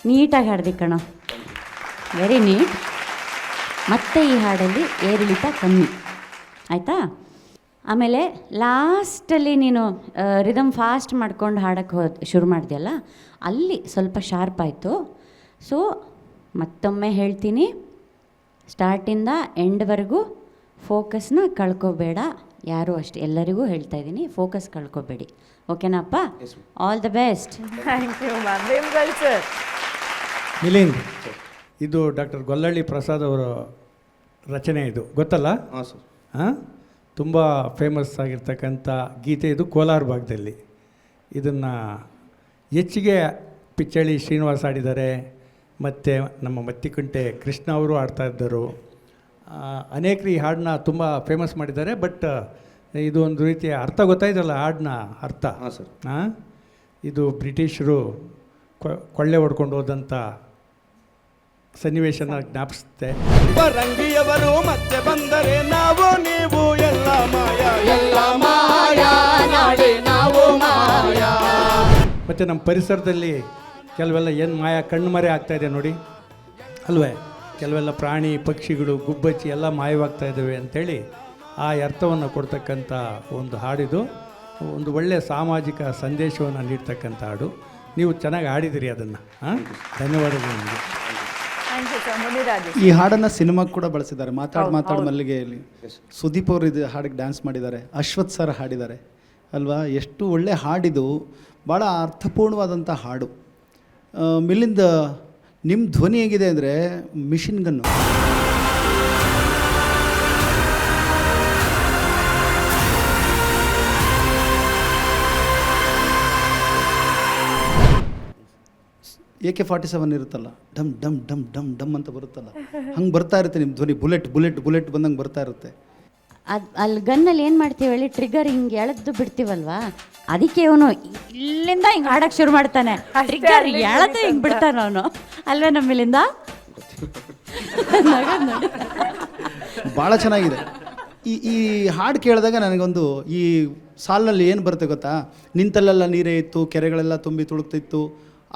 ನೀಟಾಗಿ ಹಾಡ್ದಿ ಕಣೋ, ವೆರಿ ನೀಟ್. ಮತ್ತೆ ಈ ಹಾಡಲ್ಲಿ ಏರಿಳಿತ ಕಮ್ಮಿ ಆಯಿತಾ. ಆಮೇಲೆ ಲಾಸ್ಟಲ್ಲಿ ನೀನು ರಿದಮ್ ಫಾಸ್ಟ್ ಮಾಡ್ಕೊಂಡು ಹಾಡೋಕ್ಕೆ ಶುರು ಮಾಡಿದೆಯಲ್ಲ, ಅಲ್ಲಿ ಸ್ವಲ್ಪ ಶಾರ್ಪ್ ಆಯಿತು. ಸೊ ಮತ್ತೊಮ್ಮೆ ಹೇಳ್ತೀನಿ, ಸ್ಟಾರ್ಟಿಂದ ಎಂಡ್ವರೆಗೂ ಫೋಕಸ್ನ ಕಳ್ಕೊಬೇಡ. ಯಾರೂ ಅಷ್ಟೇ, ಎಲ್ಲರಿಗೂ ಹೇಳ್ತಾ ಇದ್ದೀನಿ, ಫೋಕಸ್ ಕಳ್ಕೊಬೇಡಿ. ಓಕೆನಪ್ಪ? All the best. Thank you ma'am. Vemgal sir. Milind, ಇದು ಡಾಕ್ಟರ್ ಗೊಲ್ಲಳ್ಳಿ ಪ್ರಸಾದ್ ಅವರ ರಚನೆ, ಇದು ಗೊತ್ತಲ್ಲ? ಹಾಂ ಸರ್. ಹಾಂ, ತುಂಬ ಫೇಮಸ್ ಆಗಿರ್ತಕ್ಕಂಥ ಗೀತೆ ಇದು. ಕೋಲಾರ ಭಾಗದಲ್ಲಿ ಇದನ್ನು ಹೆಚ್ಚಿಗೆ ಪಿಚ್ಚಳ್ಳಿ ಶ್ರೀನಿವಾಸ್ ಆಡಿದ್ದಾರೆ, ಮತ್ತು ನಮ್ಮ ಮತ್ತಿಕುಂಟೆ ಕೃಷ್ಣ ಅವರು ಆಡ್ತಾ ಇದ್ದರು. ಅನೇಕರು ಈ ಹಾಡನ್ನ ತುಂಬ ಫೇಮಸ್ ಮಾಡಿದ್ದಾರೆ. ಬಟ್ ಇದು ಒಂದು ರೀತಿಯ ಅರ್ಥ ಗೊತ್ತಾಯ್ತಲ್ಲ, ಹಾಡನ್ನ ಅರ್ಥ. ಹಾಂ ಸರ್. ಹಾಂ, ಇದು ಬ್ರಿಟಿಷರು ಕೊಳ್ಳೆ ಹೊಡ್ಕೊಂಡು ಹೋದಂಥ ಸನ್ನಿವೇಶನ ಜ್ಞಾಪಿಸುತ್ತೆ. ಬರಂಗಿಯವರು ಮತ್ತೆ ಬಂದರೆ ನಾವು ನೀವು ಎಲ್ಲ ಮಾಯ, ಎಲ್ಲ ಮಾಯ, ನಾಳೆ ನಾವು ಮಾಯ. ಮತ್ತು ನಮ್ಮ ಪರಿಸರದಲ್ಲಿ ಕೆಲವೆಲ್ಲ ಏನು ಮಾಯ ಕಣ್ಣುಮರೆ ಆಗ್ತಾಯಿದೆ ನೋಡಿ ಅಲ್ವೇ, ಕೆಲವೆಲ್ಲ ಪ್ರಾಣಿ ಪಕ್ಷಿಗಳು ಗುಬ್ಬಚ್ಚಿ ಎಲ್ಲ ಮಾಯವಾಗ್ತಾ ಇದ್ದಾವೆ ಅಂಥೇಳಿ ಆ ಅರ್ಥವನ್ನು ಕೊಡ್ತಕ್ಕಂಥ ಒಂದು ಹಾಡಿದು. ಒಂದು ಒಳ್ಳೆಯ ಸಾಮಾಜಿಕ ಸಂದೇಶವನ್ನು ನೀಡ್ತಕ್ಕಂಥ ಹಾಡು. ನೀವು ಚೆನ್ನಾಗಿ ಹಾಡಿದಿರಿ ಅದನ್ನು. ಹಾಂ, ಧನ್ಯವಾದಗಳು ನಿಮಗೆ. Thank you sir. ಮುನಿರಾಜು. ಈ ಹಾಡನ್ನು ಸಿನಿಮಾಕ್ಕೆ ಕೂಡ ಬಳಸಿದ್ದಾರೆ. ಮಾತಾಡು ಮಲ್ಲಿಗೆಯಲ್ಲಿ ಸುದೀಪ್ ಅವರು ಇದು ಹಾಡಿಗೆ ಡ್ಯಾನ್ಸ್ ಮಾಡಿದ್ದಾರೆ, ಅಶ್ವಥ್ ಸರ್ ಹಾಡಿದ್ದಾರೆ ಅಲ್ವಾ. ಎಷ್ಟು ಒಳ್ಳೆ ಹಾಡಿದು, ಭಾಳ ಅರ್ಥಪೂರ್ಣವಾದಂಥ ಹಾಡು. ಮಿಲಿಂದ, ನಿಮ್ಮ ಧ್ವನಿ ಹೇಗಿದೆ ಅಂದರೆ ಮಿಷಿನ್ ಗನ್ನು. AK-47 ಇರುತ್ತಲ್ಲ, ಡಮ್ ಡಮ್ ಡಮ್ ಡಮ್ ಡಮ್ ಅಂತ ಬರುತ್ತಲ್ಲ, ಹಂಗೆ ಬರ್ತಾ ಇರುತ್ತೆ ನಿಮ್ಮ ಧ್ವನಿ. ಬುಲೆಟ್ ಬುಲೆಟ್ ಬುಲೆಟ್ ಬಂದಂಗೆ ಬರ್ತಾ ಇರುತ್ತೆ. ಅಲ್ಲಿ ಗನ್ನಲ್ಲಿ ಏನು ಮಾಡ್ತೀವಿ ಹೇಳಿ, ಟ್ರಿಗರ್ ಹಿಂಗೆ ಎಳೆದು ಬಿಡ್ತೀವಲ್ವಾ, ಅದಕ್ಕೆ ಅವನು ಇಲ್ಲಿಂದ ಹಿಂಗೆ ಹಾಡಕ್ಕೆ ಶುರು ಮಾಡ್ತಾನೆ. ಟ್ರಿಗರ್ ಎಳೆದು ಹಿಂಗೆ ಬಿಡ್ತಾನೆ ಅವನು, ಅಲ್ವೇ ನಮ್ಮಿಲ್ಲಿಂದ? ಭಾಳ ಚೆನ್ನಾಗಿದೆ. ಈ ಹಾಡು ಕೇಳಿದಾಗ ನನಗೊಂದು ಈ ಸಾಲಿನಲ್ಲಿ ಏನು ಬರುತ್ತೆ ಗೊತ್ತಾ, ನಿಂತಲ್ಲೆಲ್ಲ ನೀರೇ ಇತ್ತು, ಕೆರೆಗಳೆಲ್ಲ ತುಂಬಿ ತುಳುಕ್ತಿತ್ತು,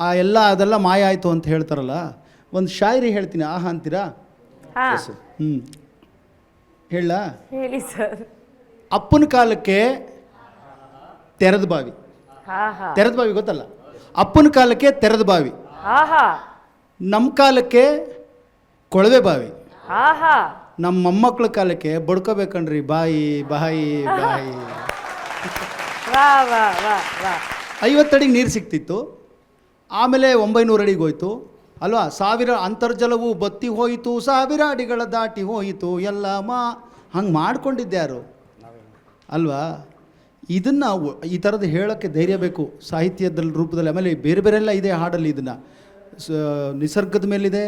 ಅದೆಲ್ಲ ಮಾಯ ಆಯಿತು ಅಂತ ಹೇಳ್ತಾರಲ್ಲ. ಒಂದು ಶಾಯರಿ ಹೇಳ್ತೀನಿ, ಆಹಾ ಅಂತೀರಾ? ಹೇಳ ಹೇಳಿ ಸರ್. ಅಪ್ಪನ ಕಾಲಕ್ಕೆ ತೆರೆದ ಬಾವಿ. ಆಹಾ ತೆರೆದ ಬಾವಿ ಗೊತ್ತಲ್ಲ? ಅಪ್ಪನ ಕಾಲಕ್ಕೆ ತೆರೆದ ಬಾವಿ, ಆಹಾ ನಮ್ಮ ಕಾಲಕ್ಕೆ ಕೊಳವೆ ಬಾವಿ, ಆಹಾ ನಮ್ಮ ಮೊಮ್ಮಕ್ಕಳ ಕಾಲಕ್ಕೆ ಬಡ್ಕೋಬೇಕಣ್ರಿ ಬಾಯಿ ಬಾಯಿ ಬಾಯಿ. ವಾ ವಾ ವಾ ವಾ. 50 ಅಡಿಗೆ ನೀರು ಸಿಕ್ತಿತ್ತು, ಆಮೇಲೆ 900 ಅಡಿಗೆ ಹೋಯ್ತು ಅಲ್ವಾ. 1000 ಅಂತರ್ಜಲವು ಬತ್ತಿ ಹೋಯಿತು, 1000 ಅಡಿಗಳ ದಾಟಿ ಹೋಯಿತು ಎಲ್ಲ ಹಂಗೆ ಮಾಡ್ಕೊಂಡಿದ್ದೆ ಯಾರು ಅಲ್ವಾ. ಇದನ್ನು ಈ ಥರದ್ದು ಹೇಳೋಕ್ಕೆ ಧೈರ್ಯ ಬೇಕು ಸಾಹಿತ್ಯದ ರೂಪದಲ್ಲಿ. ಆಮೇಲೆ ಬೇರೆ ಬೇರೆ ಎಲ್ಲ ಇದೆ ಹಾಡಲ್ಲಿ. ಇದನ್ನು ನಿಸರ್ಗದ ಮೇಲಿದೆ,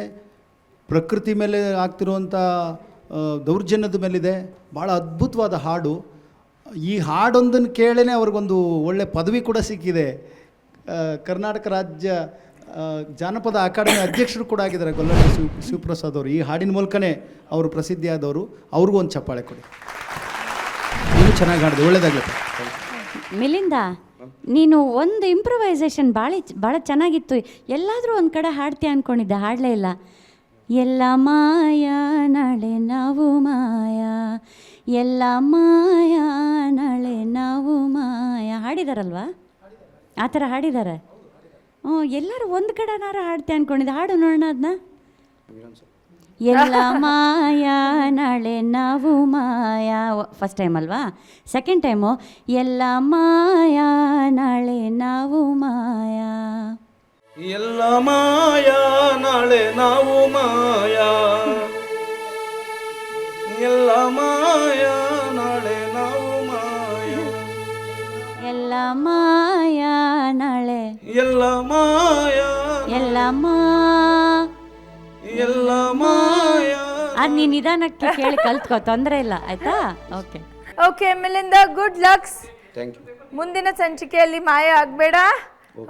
ಪ್ರಕೃತಿ ಮೇಲೆ ಆಗ್ತಿರುವಂಥ ದೌರ್ಜನ್ಯದ ಮೇಲಿದೆ. ಭಾಳ ಅದ್ಭುತವಾದ ಹಾಡು. ಈ ಹಾಡೊಂದನ್ನು ಕೇಳೇ ಅವ್ರಿಗೊಂದು ಒಳ್ಳೆ ಪದವಿ ಕೂಡ ಸಿಕ್ಕಿದೆ. ಕರ್ನಾಟಕ ರಾಜ್ಯ ಜಾನಪದ ಅಕಾಡೆಮಿ ಅಧ್ಯಕ್ಷರು ಕೂಡ ಆಗಿದ್ದಾರೆ ಗೊಲ್ಲಳ್ಳಿ ಶಿವಪ್ರಸಾದ್ ಅವರು. ಈ ಹಾಡಿನ ಮೂಲಕನೇ ಅವರು ಪ್ರಸಿದ್ಧಿಯಾದವರು. ಅವ್ರಿಗೂ ಒಂದು ಚಪ್ಪಾಳೆ ಕೊಡಿ. ನೀನು ಚೆನ್ನಾಗಿ ಹಾಡಿದೆ, ಒಳ್ಳೇದಾಗಲಿ. ಮಿಲಿಂದ, ನೀನು ಒಂದು ಇಂಪ್ರವೈಸೇಷನ್ ಭಾಳ ಚೆನ್ನಾಗಿತ್ತು. ಎಲ್ಲಾದರೂ ಒಂದು ಕಡೆ ಹಾಡ್ತೀಯ ಅಂದ್ಕೊಂಡಿದ್ದೆ, ಹಾಡಲೇ ಇಲ್ಲ. ಎಲ್ಲ ಮಾಯ ನಾಳೆ ನಾವು ಮಾಯ, ಎಲ್ಲ ಮಾಯ ನಾಳೆ ನಾವು ಮಾಯ ಹಾಡಿದಾರಲ್ವಾ? ಆ ಥರ ಹಾಡಿದ್ದಾರೆ. ಹ್ಞೂ, ಎಲ್ಲರೂ ಒಂದು ಕಡೆನಾರು ಹಾಡ್ತೀಯ ಅಂದ್ಕೊಂಡಿದ್ದೆ. ಹಾಡು ನೋಡೋಣ ಅದನ್ನ. ಎಲ್ಲ ಮಾಯಾ ನಾಳೆ ನಾವು ಮಾಯಾ ಫಸ್ಟ್ ಟೈಮ್ ಅಲ್ವಾ. ಸೆಕೆಂಡ್ ಟೈಮು ಎಲ್ಲ ಮಾಯಾ ನಾಳೆ ನಾವು ಮಾಯಾ. ಎಲ್ಲ ಮಾಯಾ ನಾಳೆ ನಾವು ಮಾಯಾ, ಎಲ್ಲ ಮಾಯಾ ನಾಳೆ ನಾವು ಮಾಯಾ, ಎಲ್ಲ ಮಾಯಾ ನಾಳೆ ಎಲ್ಲ ಮಾಯಾ ಎಲ್ಲ ಎಲ್ಲ ಮಾಯಾ. ಅದು ನೀನು ನಿಧಾನಕ್ಕೆ ಕೇಳಿ ಕಲ್ತ್ಕೋ, ತೊಂದರೆ ಇಲ್ಲ ಆಯ್ತಾ. Okay okay Milinda, good lucks. Thank you. ಮುಂದಿನ ಸಂಚಿಕೆಯಲ್ಲಿ ಮಾಯ ಆಗಬೇಡ.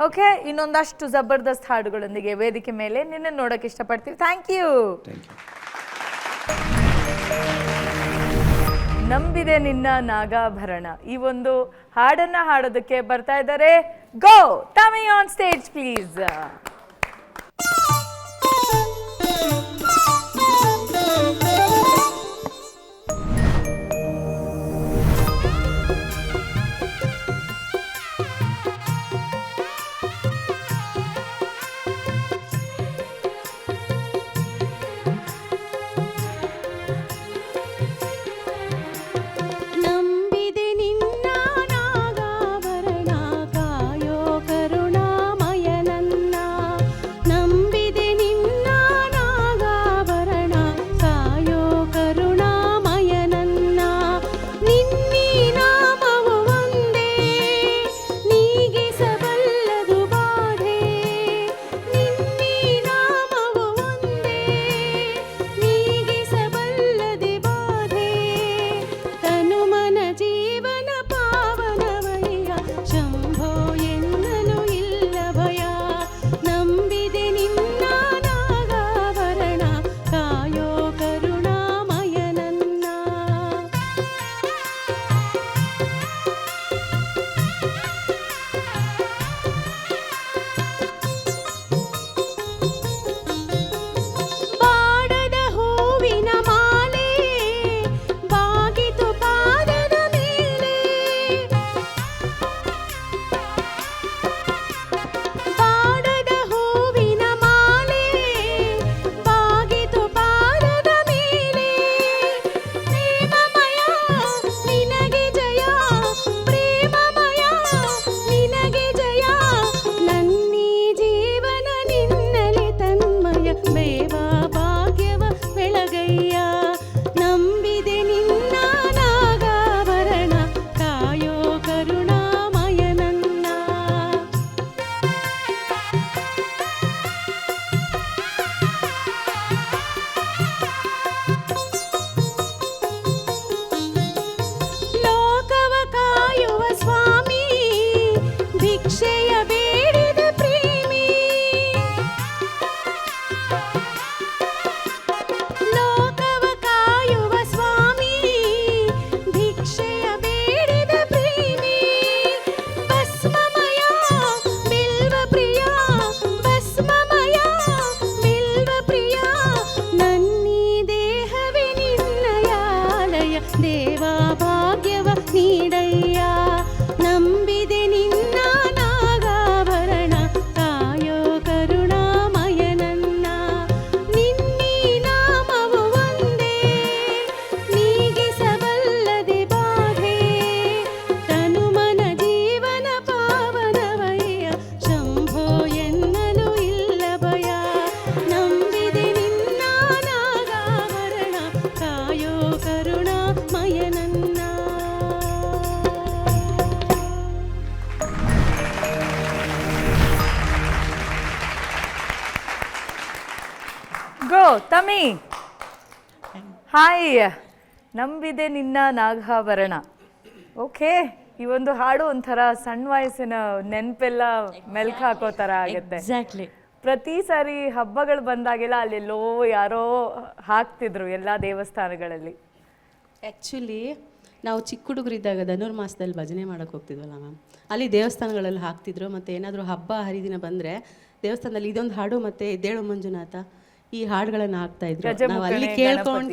ಓಕೆ, ಇನ್ನೊಂದಷ್ಟು ಜಬರ್ದಸ್ತ್ ಹಾಡುಗಳೊಂದಿಗೆ ವೇದಿಕೆ ಮೇಲೆ ನಿನ್ನ ನೋಡೋಕೆ ಇಷ್ಟಪಡ್ತೀವಿ. Thank you. ನಂಬಿದೆ ನಿನ್ನ ನಾಗಾಭರಣ, ಈ ಒಂದು ಹಾಡನ್ನ ಹಾಡೋದಕ್ಕೆ ಬರ್ತಾ ಇದ್ದಾರೆ. Gautami on stage please. ನಂಬಿದೆ ನಿನ್ನ ನಾಗಾಭರಣ, ಕಾಯೋ ಕರುಣಾಮಯ ನನ್ನ. ನಂಬಿದೆ ನಿನ್ನ ನಾಗಾಭರಣ, ಕಾಯೋ ಕರುಣಾಮಯ ನನ್ನ. ನಿನ್ನೀ ನಾಮವು ಒಂದೇ ನೀಗಿಸಬಲ್ಲದು ಬಾಧೆ. ನಿನ್ನೀ ನಾಮವು ಒಂದೇ ನೀಗಿಸಬಲ್ಲದೆ ಬಾಧೆ. ತನು ಮನ ಜೀವನ ಪಾವನವಯ್ಯ, ಶಂಭೋ ಎನ್ನಲು ಇಲ್ಲ ಭಯ. ನಂಬಿದೆ ನಿನ್ನ ನಾಗಾಭರಣ, ಕಾಯೋ ಕರುಣಾಮಯ ನನ್ನ. ಬಾಡದ ಹೂವಿನ ಮಾಲೆ ಬಾಗಿತು ಪಾದದ ಮೇಲೆ. ಬಾಡದ ಹೂವಿನ ಮಾಲೆ ಬಾಗಿತು ಪಾದದ ಮೇಲೆ. ಪ್ರೇಮಮಯ ನಿನಗೆ ಜಯ, ಪ್ರೇಮಮಯ ನಿನಗೆ ಜಯ. ನನ್ನೀ ಜೀವನ ನಿನ್ನಲೆ ತನ್ಮಯ, ಬೇವ ಭಾಗ್ಯವ ಬೆಳಗಯ್ಯ. ನಂಬಿದೆ ನಿನ್ನ ನಾಗಾಭರಣ, ಕಾಯೋ ಕರುಣಾಮಯ ನನ್ನ. ಲೋಕವ ಕಾಯುವ ಸ್ವಾಮಿ, ಭಿಕ್ಷೆಯ ಬೇಡಿದ ಪ್ರೇಮಿ. ಲೋಕವ ಕಾಯುವ ಸ್ವಾಮಿ, ಭಿಕ್ಷೆಯ ಬೇಡಿದ ಪ್ರೇಮಿ. ಭಸ್ಮಮಯ ಬಿಲ್ವ ಪ್ರಿಯ, ಭಸ್ಮಮಯ ಬಿಲ್ವ ಪ್ರಿಯ. ನನ್ನೀ ದೇಹವೇ ನಿನ್ನಯ ಆಲಯ, ದೇವ ಭಾಗ್ಯವ ನೀಡಯ್ಯ. ನಂಬಿದೆ ನಿನ್ನ ನಾಗಾಭರಣ, ಕಾಯೋ ಕರುಣಾಮಯ ನನ್ನ. ನಿನ್ನೀ ನಾಮವು ಒಂದೇ ನೀಗಿಸಬಲ್ಲದೆ ಬಾಧೆ. ತನು ಮನ ಜೀವನ ಪಾವನವಯ್ಯ, ಶಂಭೋ ಎನ್ನಲು ಇಲ್ಲ ಭಯ. ನಂಬಿದೆ ನಿನ್ನ ನಾಗಾಭರಣ, ಕಾಯೋ ಕರುಣಾಮಯ ನನ್ನ. ಗೋ ತಮಿ. ಹಾಯ್, ನಂಬಿದೆ ನಿನ್ನ ನಾಗಾಭರಣ. ಓಕೆ, ಈ ಒಂದು ಹಾಡು ಒಂಥರ ಸಣ್ಣ ವಯಸ್ಸಿನ ನೆನಪೆಲ್ಲ ಮೆಲ್ಕ್ ಹಾಕೋ ಥರ ಆಗುತ್ತೆ. ಎಕ್ಸಾಕ್ಟ್ಲಿ. ಪ್ರತಿ ಸಾರಿ ಹಬ್ಬಗಳು ಬಂದಾಗೆಲ್ಲ ಅಲ್ಲೆಲ್ಲೋ ಯಾರೋ ಹಾಕ್ತಿದ್ರು ಎಲ್ಲ ದೇವಸ್ಥಾನಗಳಲ್ಲಿ. ಆ್ಯಕ್ಚುಲಿ ನಾವು ಚಿಕ್ಕ ಹುಡುಗರಿದ್ದಾಗ ಧನುರ್ಮಾಸದಲ್ಲಿ ಭಜನೆ ಮಾಡೋಕ್ಕೆ ಹೋಗ್ತಿದ್ವಲ್ಲ ಮ್ಯಾಮ್, ಅಲ್ಲಿ ದೇವಸ್ಥಾನಗಳಲ್ಲಿ ಹಾಕ್ತಿದ್ರು. ಮತ್ತು ಏನಾದರೂ ಹಬ್ಬ ಹರಿದಿನ ಬಂದರೆ ದೇವಸ್ಥಾನದಲ್ಲಿ ಇದೊಂದು ಹಾಡು ಮತ್ತು ಎದ್ದೇಳು ಮಂಜುನಾಥ, ಈ ಹಾಡುಗಳನ್ನು ಹಾಕ್ತಾ ಇದ್ರು. ನಾವು ಅಲ್ಲಿ ಕೇಳ್ಕೊಂಡು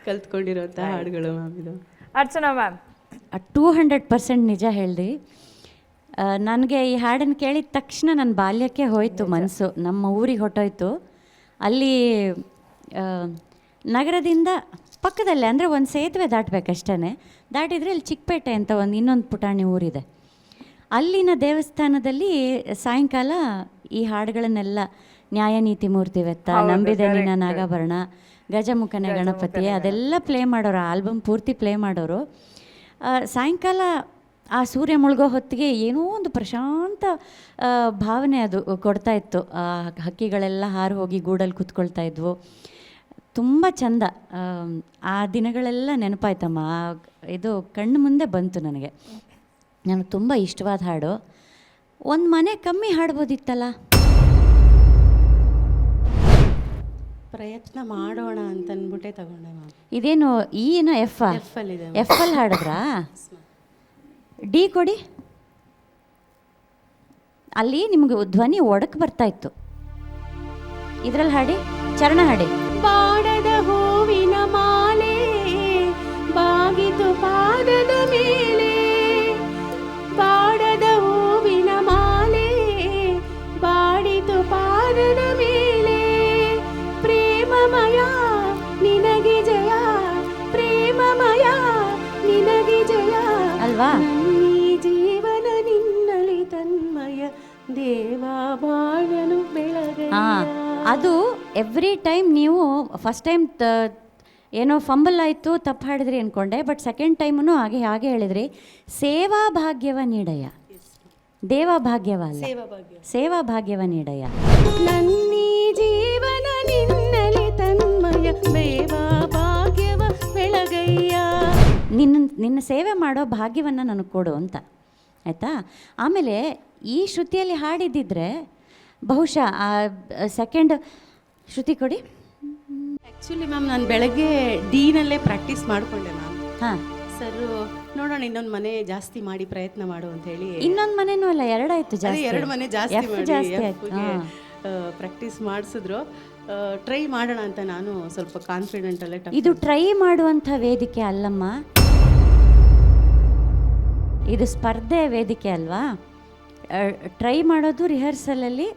ಕಲ್ತ್ಕೊಂಡಿರೋಂಥ ಹಾಡುಗಳು ಮ್ಯಾಮ್ ಇದು. ಅರ್ಚನಾ ಮ್ಯಾಮ್, 200% ನಿಜ ಹೇಳ್ರಿ. ನನಗೆ ಈ ಹಾಡನ್ನು ಕೇಳಿದ ತಕ್ಷಣ ನನ್ನ ಬಾಲ್ಯಕ್ಕೆ ಹೋಯಿತು ಮನಸ್ಸು, ನಮ್ಮ ಊರಿಗೆ ಹೊಟ್ಟೋಯ್ತು. ಅಲ್ಲಿ ಆ, ನಗರದಿಂದ ಪಕ್ಕದಲ್ಲೇ ಅಂದರೆ ಒಂದು ಸೇತುವೆ ದಾಟಬೇಕಷ್ಟೇ. ದಾಟಿದರೆ ಇಲ್ಲಿ ಚಿಕ್ಕಪೇಟೆ ಅಂತ ಇನ್ನೊಂದು ಪುಟಾಣಿ ಊರಿದೆ. ಅಲ್ಲಿನ ದೇವಸ್ಥಾನದಲ್ಲಿ ಸಾಯಂಕಾಲ ಈ ಹಾಡುಗಳನ್ನೆಲ್ಲ ನ್ಯಾಯನೀತಿ ಮೂರ್ತಿವೆತ್ತ, ನಂಬಿದೆ ನಿನ್ನ ನಾಗಾಭರಣ, ಗಜಮುಖನ ಗಣಪತಿ ಅದೆಲ್ಲ ಪ್ಲೇ ಮಾಡೋರು, ಆಲ್ಬಮ್ ಪೂರ್ತಿ ಪ್ಲೇ ಮಾಡೋರು. ಸಾಯಂಕಾಲ ಆ ಸೂರ್ಯ ಮುಳುಗೋ ಹೊತ್ತಿಗೆ ಏನೋ ಒಂದು ಪ್ರಶಾಂತ ಭಾವನೆ ಅದು ಕೊಡ್ತಾ ಇತ್ತು. ಹಕ್ಕಿಗಳೆಲ್ಲ ಹಾರು ಹೋಗಿ ಗೂಡಲ್ಲಿ ಕೂತ್ಕೊಳ್ತಾ ಇದ್ವು. ತುಂಬ ಚಂದ. ಆ ದಿನಗಳೆಲ್ಲ ನೆನಪಾಯ್ತಮ್ಮ. ಇದು ಕಣ್ಣು ಮುಂದೆ ಬಂತು ನನಗೆ. ನನಗೆ ತುಂಬ ಇಷ್ಟವಾದ ಹಾಡು. ಒಂದು ಮನೆ ಕಮ್ಮಿ ಹಾಡ್ಬೋದಿತ್ತಲ್ಲ. ಪ್ರಯತ್ನ ಮಾಡೋಣ ಅಂತ ಅಂದ್ಬಿಟ್ಟೆ ತಗೊಂಡೆ ಮ್ಯಾಮ್. ಇದೇನು ಏನೋ ಎಫ್ ಅಲ್ಲಿದೆ ಎಫ್ ಅಲ್ಲಿ ಹಾಡಿದ್ರಾ? ಡಿ ಕೊಡಿ. ಅಲ್ಲಿ ನಿಮ್ಗೆ ಧ್ವನಿ ಒಡಕ್ ಬರ್ತಾ ಇತ್ತು. ಇದ್ರಲ್ಲಿ ಹಾಡಿ, ಚರಣ ಹಾಡಿ. ಬಾಡದ ಹೂವಿನ ಮಾಲೆ ಬಾಗಿತು ಪಾದದ ಮೇಲೆ, ಬಾಡದ ಹೂವಿನ ಮಾಲೆ ಬಾಡಿತು ಪಾದದ ಮೇಲೆ, ಪ್ರೇಮಮಯ ನಿನಗೆ ಜಯ, ಪ್ರೇಮಮಯ ನಿನಗೆ ಜಯ ಅಲ್ವಾ? ಈ ಜೀವನ ನಿನ್ನಲಿ ತನ್ಮಯ, ದೇವಾ ಬಾಳನು ಬೆಳಗಯ್ಯ. ಅದು ಎವ್ರಿ ಟೈಮ್ ನೀವು ಫಸ್ಟ್ ಟೈಮ್ ಏನೋ ಫಂಬಲ್ ಆಯಿತು, ತಪ್ಪು ಹಾಡಿದ್ರಿ ಅಂದ್ಕೊಂಡೆ. ಬಟ್ ಸೆಕೆಂಡ್ ಟೈಮೂ ಹಾಗೆ ಹೇಳಿದ್ರಿ. ಸೇವಾ ಭಾಗ್ಯವ ನೀಡಯ್ಯ, ದೇವ ಭಾಗ್ಯವ ಅಲ್ಲ, ಸೇವಾ ಭಾಗ್ಯವ ನೀಡಯ್ಯ. ನನ್ನೀ ಜೀವನ ನಿನ್ನಲಿ ತನ್ಮಯ, ದೇವಾ ಭಾಗ್ಯವ ಬೆಳಗಯ್ಯ. ನಿನ್ನ ಸೇವೆ ಮಾಡೋ ಭಾಗ್ಯವನ್ನು ನನಗೆ ಕೊಡು ಅಂತ, ಆಯಿತಾ? ಆಮೇಲೆ ಈ ಶ್ರುತಿಯಲ್ಲಿ ಹಾಡಿದ್ದಿದ್ರೆ ಬಹುಶಃ ಆ ಸೆಕೆಂಡ್ ಶ್ರುತಿ ಕೊಡಿ. ಆ್ಯಕ್ಚುಲಿ ಮ್ಯಾಮ್ ನಾನು ಬೆಳಗ್ಗೆ ಡಿನಲ್ಲೇ ಪ್ರಾಕ್ಟೀಸ್ ಮಾಡಿಕೊಂಡೆ ಮ್ಯಾಮ್. ಹಾಂ, ಸರ್ ನೋಡೋಣ ಇನ್ನೊಂದು ಮನೆ ಜಾಸ್ತಿ ಮಾಡಿ ಪ್ರಯತ್ನ ಮಾಡು ಅಂತ ಹೇಳಿ. ಇನ್ನೊಂದು ಮನೆನೂ ಅಲ್ಲ, ಎರಡಾಯ್ತು ಜಾಸ್ತಿ. 2 ಮನೆ ಜಾಸ್ತಿ ಮಾಡಿ ಜಾಸ್ತಿ ಆಯ್ತು. ಪ್ರಾಕ್ಟೀಸ್ ಮಾಡಿಸಿದ್ರು. ಟ್ರೈ ಮಾಡೋಣ ಅಂತ ನಾನು ಸ್ವಲ್ಪ ಕಾನ್ಫಿಡೆಂಟಲ್ಲೇ. ಇದು ಟ್ರೈ ಮಾಡುವಂಥ ವೇದಿಕೆ ಅಲ್ಲಮ್ಮ, ಇದು ಸ್ಪರ್ಧೆ ವೇದಿಕೆ ಅಲ್ವಾ? ಟ್ರೈ ಮಾಡೋದು ರಿಹರ್ಸಲಲ್ಲಿ.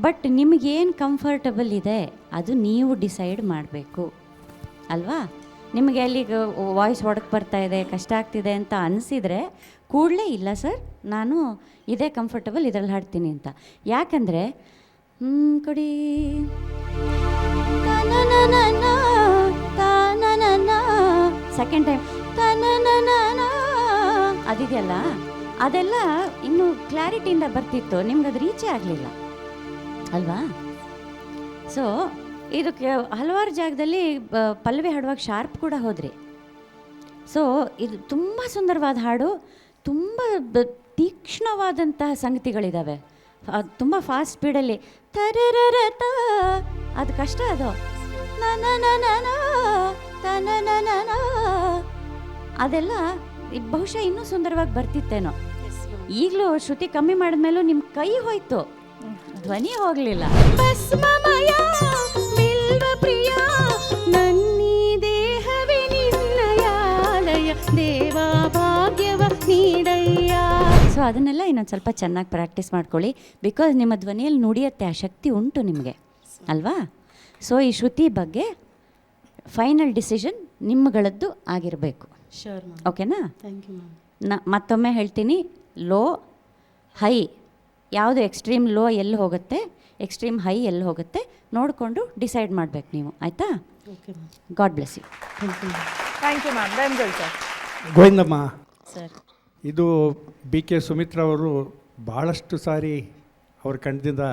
ಬಟ್ ನಿಮಗೇನು ಕಂಫರ್ಟಬಲ್ ಇದೆ ಅದು ನೀವು ಡಿಸೈಡ್ ಮಾಡಬೇಕು ಅಲ್ವಾ? ನಿಮಗೆ ಅಲ್ಲಿಗೆ ವಾಯ್ಸ್ ಒಡಕ್ಕೆ ಬರ್ತಾ ಇದೆ, ಕಷ್ಟ ಆಗ್ತಿದೆ ಅಂತ ಅನಿಸಿದರೆ ಕೂಡಲೇ ಇಲ್ಲ ಸರ್ ನಾನು ಇದೇ ಕಂಫರ್ಟಬಲ್ ಇದರಲ್ಲಿ ಹಾಡ್ತೀನಿ ಅಂತ. ಯಾಕಂದರೆ ಕೊಡಿ ಸೆಕೆಂಡ್ ಟೈಮ್ ಅದಿದೆಯಲ್ಲ, ಅದೆಲ್ಲ ಇನ್ನೂ ಕ್ಲಾರಿಟಿಯಿಂದ ಬರ್ತಿತ್ತು, ನಿಮ್ಗೆ ಅದು ರೀಚೇ ಆಗಲಿಲ್ಲ ಅಲ್ವಾ? ಸೊ ಇದಕ್ಕೆ ಹಲವಾರು ಜಾಗದಲ್ಲಿ ಪಲ್ಲವಿ ಹಾಡುವಾಗ ಶಾರ್ಪ್ ಕೂಡ ಹೋದ್ರಿ. ಸೊ ಇದು ತುಂಬ ಸುಂದರವಾದ ಹಾಡು, ತುಂಬ ತೀಕ್ಷ್ಣವಾದಂತಹ ಸಂಗತಿಗಳಿದ್ದಾವೆ. ತುಂಬ ಫಾಸ್ಟ್ ಸ್ಪೀಡಲ್ಲಿ ತರರರತ ಅದು ಕಷ್ಟ. ಅದು ಅದೆಲ್ಲ ಬಹುಶಃ ಇನ್ನೂ ಸುಂದರವಾಗಿ ಬರ್ತಿತ್ತೇನೋ. ಈಗಲೂ ಶ್ರುತಿ ಕಮ್ಮಿ ಮಾಡಿದ್ಮೇಲೂ ನಿಮ್ಮ ಕೈ ಹೋಯ್ತು, ಧ್ವನಿ ಹೋಗಲಿಲ್ಲ. ಭಸ್ಮಮಯ ಬಿಲ್ವ ಪ್ರಿಯ ನನ್ನೀ ದೇಹವೇ ನಿನ್ನಯ ಆಲಯ, ದೇವಾ ಭಾಗ್ಯವ ನೀಡಯ್ಯ. ಸೊ ಅದನ್ನೆಲ್ಲ ಇನ್ನೊಂದು ಸ್ವಲ್ಪ ಚೆನ್ನಾಗಿ ಪ್ರಾಕ್ಟೀಸ್ ಮಾಡ್ಕೊಳ್ಳಿ. ಬಿಕಾಸ್ ನಿಮ್ಮ ಧ್ವನಿಯಲ್ಲಿ ನುಡಿಯತ್ತೆ, ಆ ಶಕ್ತಿ ಉಂಟು ನಿಮಗೆ ಅಲ್ವಾ? ಸೊ ಈ ಶ್ರುತಿ ಬಗ್ಗೆ ಫೈನಲ್ ಡಿಸಿಷನ್ ನಿಮ್ಮಗಳದ್ದು ಆಗಿರಬೇಕು. Sure ma'am. ಓಕೆನಾ? Thank you ma'am. ಮತ್ತೊಮ್ಮೆ ಹೇಳ್ತೀನಿ, ಲೋ ಹೈ ಯಾವುದು, ಎಕ್ಸ್ಟ್ರೀಮ್ ಲೋ ಎಲ್ಲಿ ಹೋಗುತ್ತೆ, ಎಕ್ಸ್ಟ್ರೀಮ್ ಹೈ ಎಲ್ಲಿ ಹೋಗುತ್ತೆ ನೋಡಿಕೊಂಡು ಡಿಸೈಡ್ ಮಾಡಬೇಕು ನೀವು, ಆಯಿತಾ? Okay ma'am. God bless you. Thank you ma'am. ಧನ್ಯವಾದ ಸರ್. ಗೋವಿಂದಮ್ಮ, ಸರ್ ಇದು BK ಸುಮಿತ್ರಾ ಅವರು ಭಾಳಷ್ಟು ಸಾರಿ ಅವ್ರ ಕಂಡದಿಂದ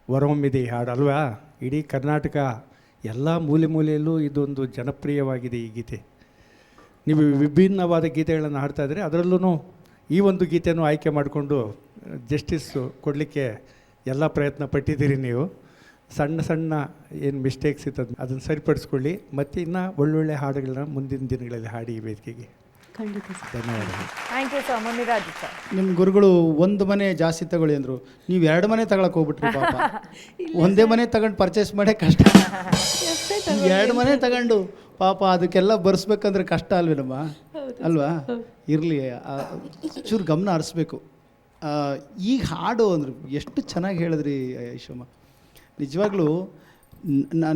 ಹೊರಹೊಮ್ಮಿದೆ ಈ ಹಾಡು ಅಲ್ವಾ? ಇಡೀ ಕರ್ನಾಟಕ ಎಲ್ಲ ಮೂಲೆ ಮೂಲೆಯಲ್ಲೂ ಇದೊಂದು ಜನಪ್ರಿಯವಾಗಿದೆ ಈ ಗೀತೆ. ನೀವು ವಿಭಿನ್ನವಾದ ಗೀತೆಗಳನ್ನು ಹಾಡ್ತಾ ಇದ್ದರೆ ಅದರಲ್ಲೂ ಈ ಒಂದು ಗೀತೆಯನ್ನು ಆಯ್ಕೆ ಮಾಡಿಕೊಂಡು ಜಸ್ಟಿಸ್ಸು ಕೊಡಲಿಕ್ಕೆ ಎಲ್ಲ ಪ್ರಯತ್ನ ಪಟ್ಟಿದ್ದೀರಿ ನೀವು. ಸಣ್ಣ ಸಣ್ಣ ಏನು ಮಿಸ್ಟೇಕ್ಸ್ ಇರ್ತದೆ ಅದನ್ನು ಸರಿಪಡಿಸ್ಕೊಳ್ಳಿ, ಮತ್ತು ಇನ್ನು ಒಳ್ಳೊಳ್ಳೆ ಹಾಡುಗಳನ್ನ ಮುಂದಿನ ದಿನಗಳಲ್ಲಿ ಹಾಡಿ ಈ ವೇದಿಕೆಗೆ. ಖಂಡಿತ ಸರ್. ಧನ್ಯವಾದಗಳು. Thank you sir. Muniraj sir. ನಿಮ್ಮ ಗುರುಗಳು ಒಂದು ಮನೆ ಜಾಸ್ತಿ ತಗೊಳ್ಳಿ ಅಂದರು, ನೀವು 2 ಮನೆ ತಗೊಳಕ್ಕೆ ಹೋಗ್ಬಿಟ್ರಿ ಪಾಪ. ಒಂದೇ ಮನೆ ತಗೊಂಡು ಪರ್ಚೇಸ್ ಮಾಡೇ ಕಷ್ಟ, 2 ಮನೆ ತಗೊಂಡು ಪಾಪ ಅದಕ್ಕೆಲ್ಲ ಬರ್ಸ್ಬೇಕಂದ್ರೆ ಕಷ್ಟ ಅಲ್ವೇನಮ್ಮ, ಅಲ್ವಾ? ಇರಲಿ, ಚೂರು ಗಮನ ಹರಿಸ್ಬೇಕು. ಈಗ ಹಾಡು ಅಂದ್ರೆ ಎಷ್ಟು ಚೆನ್ನಾಗಿ ಹೇಳಿದ್ರಿ ಐಶಮ್ಮ. ನಿಜವಾಗ್ಲೂ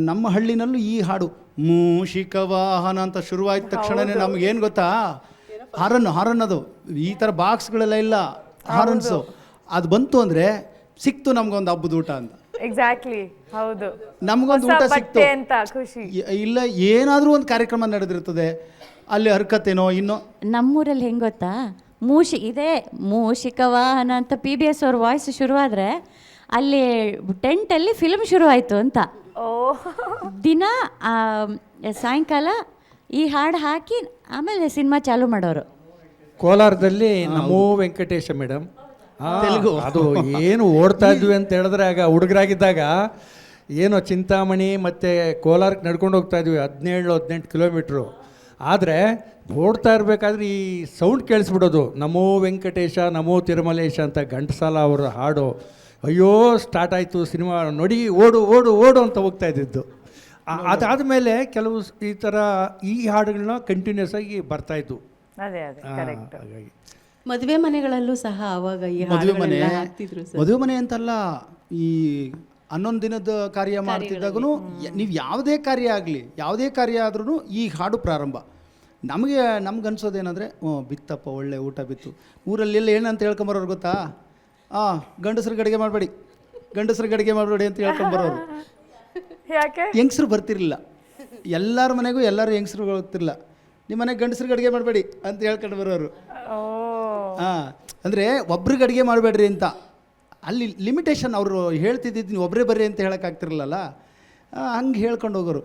ನಮ್ಮ ಹಳ್ಳಿನಲ್ಲೂ ಈ ಹಾಡು ಮೂಷಿಕ ವಾಹನ ಅಂತ ಶುರುವಾಯ್ತ ತಕ್ಷಣನೇ ನಮಗೇನು ಗೊತ್ತಾ, ಹಾರನ್ ಅದು ಈ ಥರ ಬಾಕ್ಸ್ಗಳೆಲ್ಲ ಇಲ್ಲ, ಹಾರನ್ಸು ಅದು ಬಂತು ಅಂದರೆ ಸಿಕ್ತು ನಮಗೊಂದು ಹಬ್ಬದ ಊಟ ಅಂತ. ಎಕ್ಸಾಕ್ಟ್ಲಿ, ಹೌದು, ನಮಗೊಂದು ಊಟ ಸಿಕ್ತು ಅಂತ ಖುಷಿ. ಇಲ್ಲ ಏನಾದರೂ ಒಂದು ಕಾರ್ಯಕ್ರಮ ನಡೆದಿರ್ತದೆ, ಅಲ್ಲಿ ಹರ್ಕತ್ತೇನೋ ಇನ್ನೋ. ನಮ್ಮೂರಲ್ಲಿ ಹೆಂಗೆ ಗೊತ್ತಾ, ಇದೇ ಮೂಷಿಕ ವಾಹನ ಅಂತ PBS ಅವ್ರ ವಾಯ್ಸ್ ಶುರುವಾದರೆ ಅಲ್ಲಿ ಟೆಂಟಲ್ಲಿ ಫಿಲ್ಮ್ ಶುರುವಾಯಿತು ಅಂತ. ದಿನ ಸಾಯಂಕಾಲ ಈ ಹಾಡು ಹಾಕಿ ಆಮೇಲೆ ಸಿನಿಮಾ ಚಾಲೂ ಮಾಡೋರು. ಕೋಲಾರದಲ್ಲಿ ನಮೋ ವೆಂಕಟೇಶ ಮೇಡಮ್, ತೆಲುಗು ಅದು ಏನು ಓಡ್ತಾ ಇದ್ವಿ ಅಂತ ಹೇಳಿದ್ರೆ, ಆಗ ಹುಡುಗರಾಗಿದ್ದಾಗ ಏನೋ ಚಿಂತಾಮಣಿ ಮತ್ತು ಕೋಲಾರಕ್ಕೆ ನಡ್ಕೊಂಡು ಹೋಗ್ತಾ ಇದ್ವಿ 17-18 ಕಿಲೋಮೀಟ್ರು. ಆದರೆ ಓಡ್ತಾ ಇರಬೇಕಾದ್ರೆ ಈ ಸೌಂಡ್ ಕೇಳಿಸ್ಬಿಡೋದು, ನಮೋ ವೆಂಕಟೇಶ ನಮೋ ತಿರುಮಲೇಶ ಅಂತ ಘಂಟಸಾಲ ಅವರ ಹಾಡು. ಅಯ್ಯೋ ಸ್ಟಾರ್ಟ್ ಆಯಿತು ಸಿನಿಮಾ ನೋಡಿ, ಓಡು ಓಡು ಓಡು ಅಂತ ಹೋಗ್ತಾ ಇದ್ದಿದ್ದು. ಅದಾದ ಮೇಲೆ ಕೆಲವು ಈ ಥರ ಈ ಹಾಡುಗಳನ್ನ ಕಂಟಿನ್ಯೂಸ್ ಆಗಿ ಬರ್ತಾಯಿತ್ತು. ಅದೇ ಕರೆಕ್ಟ್. ಹಾಗಾಗಿ ಮದುವೆ ಮನೆಗಳಲ್ಲೂ ಸಹ ಆವಾಗ ಈ ಹಾಡುಗಳೆಲ್ಲ ಹಾಕ್ತಿದ್ರು ಸರ್. ಮದುವೆ ಮನೆ ಅಂತಲ್ಲ, ಈ 11 ದಿನದ ಕಾರ್ಯ ಮಾಡ್ತಿದ್ದಾಗೂ ನೀವು ಯಾವುದೇ ಕಾರ್ಯ ಆದ್ರೂ ಈ ಹಾಡು ಪ್ರಾರಂಭ. ನಮ್ಗೆ ಅನ್ಸೋದೇನೆಂದರೆ, ಬಿತ್ತಪ್ಪ ಒಳ್ಳೆ ಊಟ ಬಿತ್ತು. ಊರಲ್ಲಿ ಎಲ್ಲ ಏನಂತ ಹೇಳ್ಕೊಂಬರೋರು ಗೊತ್ತಾ, ಗಂಡಸ್ರಿಗೆ ಅಡುಗೆ ಮಾಡಬೇಡಿ ಅಂತ ಹೇಳ್ಕೊಂಬರೋರು. ಯಾಕೆ? ಹೆಂಗಸ್ರು ಬರ್ತಿರಲಿಲ್ಲ, ಎಲ್ಲರ ಮನೆಗೂ ಎಲ್ಲರೂ ಹೆಂಗಸ್ರು ಬರ್ತಿರಲಿಲ್ಲ. ನಿಮ್ಮ ಮನೆಗೆ ಗಂಡಸ್ರಿಗೆ ಅಡುಗೆ ಮಾಡಬೇಡಿ ಅಂತ ಹೇಳ್ಕೊಂಡು ಬರೋರು. ಅಂದರೆ ಒಬ್ರಿಗೆ ಅಡುಗೆ ಮಾಡಬೇಡ್ರಿ ಅಂತ. ಅಲ್ಲಿ ಲಿಮಿಟೇಷನ್ ಅವರು ಹೇಳ್ತಿದ್ದು, ನೀವು ಒಬ್ಬರೇ ಬರ್ರಿ ಅಂತ ಹೇಳೋಕ್ಕಾಗ್ತಿರಲಿಲ್ಲ. ಹಂಗೆ ಹೇಳ್ಕೊಂಡು ಹೋಗೋರು.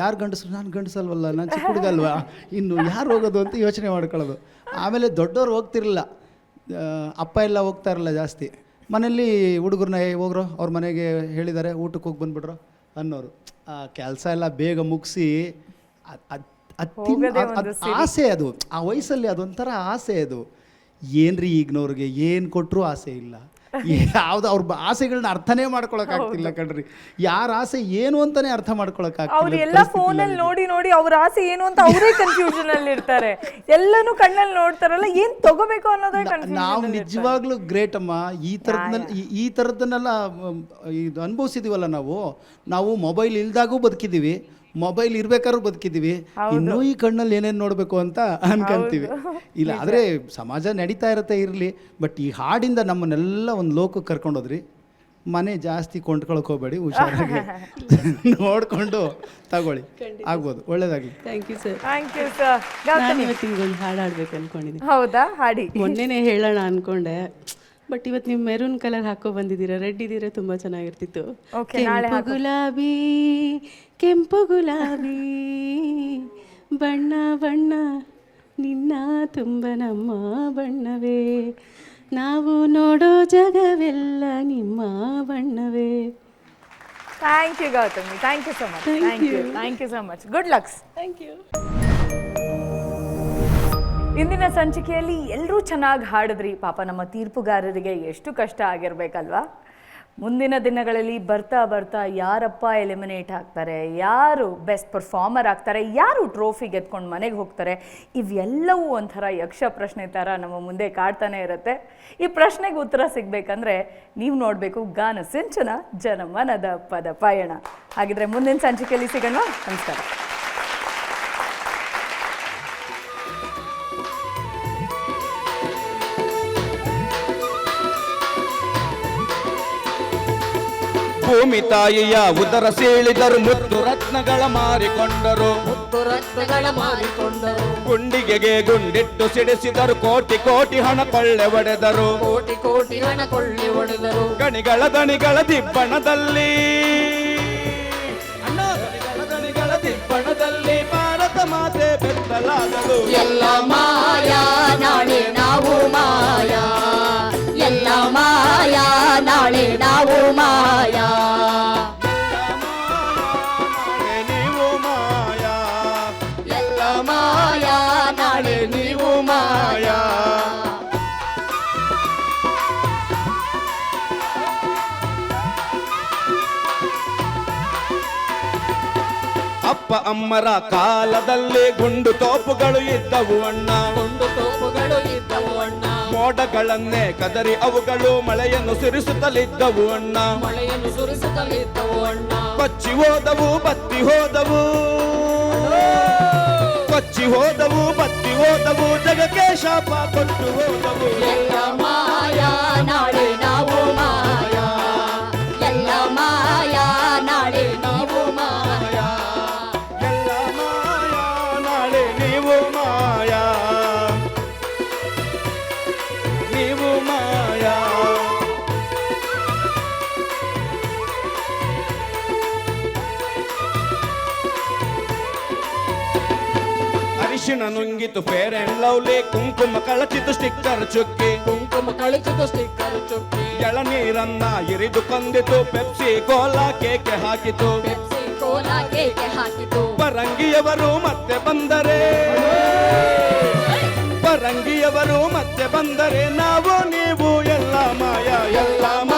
ಯಾರು ಗಂಡಸರು? ನಾನು ಗಂಡಸಲ್ವಲ್ಲ, ನಾನು ಚಿಕ್ಕ ಹುಡುಗ ಅಲ್ವಾ, ಇನ್ನು ಯಾರು ಹೋಗೋದು ಅಂತ ಯೋಚನೆ ಮಾಡ್ಕೊಳ್ಳೋದು. ಆಮೇಲೆ ದೊಡ್ಡವ್ರು ಹೋಗ್ತಿರಲಿಲ್ಲ, ಅಪ್ಪ ಎಲ್ಲ ಹೋಗ್ತಾ ಇರಲಿಲ್ಲ ಜಾಸ್ತಿ. ಮನೇಲಿ ಹುಡುಗರನ್ನ ಹೋಗ್ರೋ, ಅವ್ರ ಮನೆಗೆ ಹೇಳಿದ್ದಾರೆ ಊಟಕ್ಕೆ ಹೋಗಿ ಬಂದುಬಿಡ್ರೋ ಅನ್ನೋರು. ಕೆಲಸ ಎಲ್ಲ ಬೇಗ ಮುಗಿಸಿ ಆಸೆ ಅದು, ಆ ವಯಸ್ಸಲ್ಲಿ ಅದೊಂಥರ ಆಸೆ ಅದು. ಏನ್ರಿ ಈಗಿನವ್ರಿಗೆ ಏನು ಕೊಟ್ಟರು ಆಸೆ ಇಲ್ಲ, ಯಾವ್ದು ಅವ್ರ ಆಸೆಗಳನ್ನ ಅರ್ಥನೇ ಮಾಡ್ಕೊಳಕ್ಕಾಗ್ತಿಲ್ಲ ಕಣ್ರಿ. ಯಾರ ಆಸೆ ಏನು ಅಂತಾನೆ ಅರ್ಥ ಮಾಡ್ಕೊಳಕ್ಕಾಗ್ತಿಲ್ಲ. ಅವ್ರು ಎಲ್ಲ ಫೋನಲ್ಲಿ ನೋಡಿ ಅವ್ರ ಆಸೆ ಏನು ಅಂತ ಅವರೇ ಕನ್ಫ್ಯೂಷನ್ ಅಲ್ಲಿ ಇರ್ತಾರೆ. ಎಲ್ಲಾನು ಕಣ್ಣಲ್ಲಿ ನೋಡ್ತಾರಲ್ಲ, ಏನ್ ತಗೋಬೇಕು ಅನ್ನೋದೇ ಕನ್ಫ್ಯೂಷನ್. ನಾವು ನಿಜವಾಗ್ಲೂ ಗ್ರೇಟ್ ಅಮ್ಮ. ಈ ಥರದನ್ನೆಲ್ಲ ಇದು ಅನುಭವಿಸಿದೀವಲ್ಲ ನಾವು ಮೊಬೈಲ್ ಇಲ್ದಾಗೂ ಬದುಕಿದ್ದೀವಿ, ಮೊಬೈಲ್ ಇರ್ಬೇಕಾದ್ರೂ ಬದುಕಿದ್ದೀವಿ. ಇನ್ನೂ ಈ ಕಣ್ಣಲ್ಲಿ ಏನೇನು ನೋಡಬೇಕು ಅಂತ ಅನ್ಕೊಂತೀವಿ. ಇಲ್ಲ ಆದರೆ ಸಮಾಜ ನಡೀತಾ ಇರಲಿ. ಬಟ್ ಈ ಹಾಡಿಂದ ನಮ್ಮನ್ನೆಲ್ಲ ಒಂದು ಲೋಕಕ್ಕೆ ಕರ್ಕೊಂಡೋದ್ರಿ. ಮನೆ ಜಾಸ್ತಿ ಕೊಂಡ್ಕೊಳಕ್ ಹೋಗ್ಬೇಡಿ, ಹುಷಾರಾಗಿ ನೋಡಿಕೊಂಡು ತಗೊಳ್ಳಿ, ಆಗ್ಬೋದು. ಒಳ್ಳೇದಾಗಲಿ. Thank you sir. Thank you sir. ನಾನು ಇವತ್ತಿಗೊಂದು ಹಾಡು ಹಾಡ್ಬೇಕು ಅನ್ಕೊಂಡಿದ್ದೀನಿ. ಹೌದಾ? ಹಾಡಿ. ಮೊನ್ನೆನೇ ಹೇಳೋಣ ಅನ್ಕೊಂಡೆ, ಬಟ್ ಇವತ್ತು ನೀವು ಮೆರೂನ್ ಕಲರ್ ಹಾಕೋ ಬಂದಿದ್ದೀರಾ, ರೆಡ್ ಇದ್ದೀರಾ, ತುಂಬ ಚೆನ್ನಾಗಿರ್ತಿತ್ತು. ಕೆಂಪು ಗುಲಾಬಿ ಕೆಂಪು ಗುಲಾಬಿ ಬಣ್ಣ ಬಣ್ಣ ನಿನ್ನ ತುಂಬ ನಮ್ಮ ಬಣ್ಣವೇ, ನಾವು ನೋಡೋ ಜಗವೆಲ್ಲ ನಿಮ್ಮ ಬಣ್ಣವೇ. Thank you Gautami, thank you so much. Thank you so much. Good lucks. Thank you. ಇಂದಿನ ಸಂಚಿಕೆಯಲ್ಲಿ ಎಲ್ಲರೂ ಚೆನ್ನಾಗಿ ಹಾಡಿದ್ರಿ. ಪಾಪ ನಮ್ಮ ತೀರ್ಪುಗಾರರಿಗೆ ಎಷ್ಟು ಕಷ್ಟ ಆಗಿರ್ಬೇಕಲ್ವಾ. ಮುಂದಿನ ದಿನಗಳಲ್ಲಿ ಬರ್ತಾ ಬರ್ತಾ ಯಾರಪ್ಪ ಎಲಿಮಿನೇಟ್ ಆಗ್ತಾರೆ, ಯಾರು ಬೆಸ್ಟ್ ಪರ್ಫಾರ್ಮರ್ ಆಗ್ತಾರೆ, ಯಾರು ಟ್ರೋಫಿ ಗೆದ್ಕೊಂಡು ಮನೆಗೆ ಹೋಗ್ತಾರೆ, ಇವೆಲ್ಲವೂ ಒಂಥರ ಯಕ್ಷ ಪ್ರಶ್ನೆ ಥರ ನಮ್ಮ ಮುಂದೆ ಕಾಡ್ತಾನೆ ಇರುತ್ತೆ. ಈ ಪ್ರಶ್ನೆಗೆ ಉತ್ತರ ಸಿಗಬೇಕಂದ್ರೆ ನೀವು ನೋಡಬೇಕು ಗಾನ ಸಿಂಚನ ಜನಮನದ ಪದ ಪಯಣ. ಹಾಗಿದ್ರೆ ಮುಂದಿನ ಸಂಚಿಕೆಯಲ್ಲಿ ಸಿಗೋಣ. ನಮಸ್ಕಾರ. ಭೂಮಿ ತಾಯಿಯ ಉದರ ಸೀಳಿದರು, ಮುತ್ತು ರತ್ನಗಳ ಮಾರಿಕೊಂಡರು, ಗುಂಡಿಗೆಗೆ ಗುಂಡಿಟ್ಟು ಸಿಡಿಸಿದರು, ಕೋಟಿ ಕೋಟಿ ಹಣ ಕೊಳ್ಳೆ ಒಡೆದರು, ಗಣಿಗಳ ದಣಿಗಳ ದಿಬ್ಬಣದಲ್ಲಿ ದಿಬ್ಬಣದಲ್ಲಿ ಭಾರತ ಮಾತೆ ಬೆತ್ತಲಾಗದು. ಎಲ್ಲ ಮಾಯಾ ನಾಳೆ ನಾವು ಮಾಯಾ, ಎಲ್ಲ ಮಾಯಾ ನಾಳೆ ನಾವು ಮಾಯಾ, ನೀವು ಮಾಯಾ, ಎಲ್ಲ ಮಾಯಾ ನಾಳೆ ನೀವು ಮಾಯಾ. ಅಪ್ಪ ಅಮ್ಮರ ಕಾಲದಲ್ಲಿ ಗುಂಡು ತೋಪುಗಳು ಇದ್ದವು ಅಣ್ಣ, ಗುಂಡು ತೋಪುಗಳು ಇದ್ದವು ಅಣ್ಣ, ಮೋಡಗಳನ್ನೇ ಕದರಿ ಅವುಗಳು ಮಳೆಯನ್ನು ಸುರಿಸುತ್ತಲಿದ್ದವು ಅಣ್ಣ, ಮಳೆಯನ್ನು ಸುರಿಸುತ್ತಲಿದ್ದವು ಅಣ್ಣ. ಕೊಚ್ಚಿ ಹೋದವು ಬತ್ತಿ ಹೋದವು, ಕೊಚ್ಚಿ ಹೋದವು ಬತ್ತಿ ಹೋದವು, ಜಗಕ್ಕೆ ಶಾಪ ಕೊಟ್ಟು ಹೋದವು. ಎಲ್ಲ ಮಾಯಾ ನಾಳೆ ನಾವು ಮಾಯಾ, ಎಲ್ಲ ಮಾಯಾ ನಾಳೆ ನಾವು ಮಾಯಾ, ಎಲ್ಲ ಮಾಯಾ ನಾಳೆ ನೀವು ಮಾಯಾ, ನೀವು ಮಾಯಾ. ಅರಿಶಿಣ ನುಂಗಿತು ಫೇರ್ ಅಂಡ್ ಲವ್ಲಿ, ಕುಂಕುಮ ಕಳಚಿತು ಸ್ಟಿಕ್ಕರ್ ಚುಕ್ಕಿ, ಕುಂಕುಮ ಕಳಿಸಿತು ಸ್ಟಿಕ್ಕರ್ ಚುಕ್ಕಿ, ಎಳನೀರನ್ನ ಇರಿದು ಕೊಂದಿತು, ಪೆಪ್ಸಿ ಕೋಲಾ ಕೇಕೆ ಹಾಕಿತು, ಪೆಪ್ಸಿ ಕೋಲಾ ಕೇಕೆ ಹಾಕಿತು. ಪರಂಗಿಯವರು ಮತ್ತೆ ಬಂದರೆ, ಪರಂಗಿಯವರು ಮತ್ತೆ ಬಂದರೆ, ನಾವು ನೀವು ಎಲ್ಲ ಮಾಯ, ಎಲ್ಲ ಮಾಯ.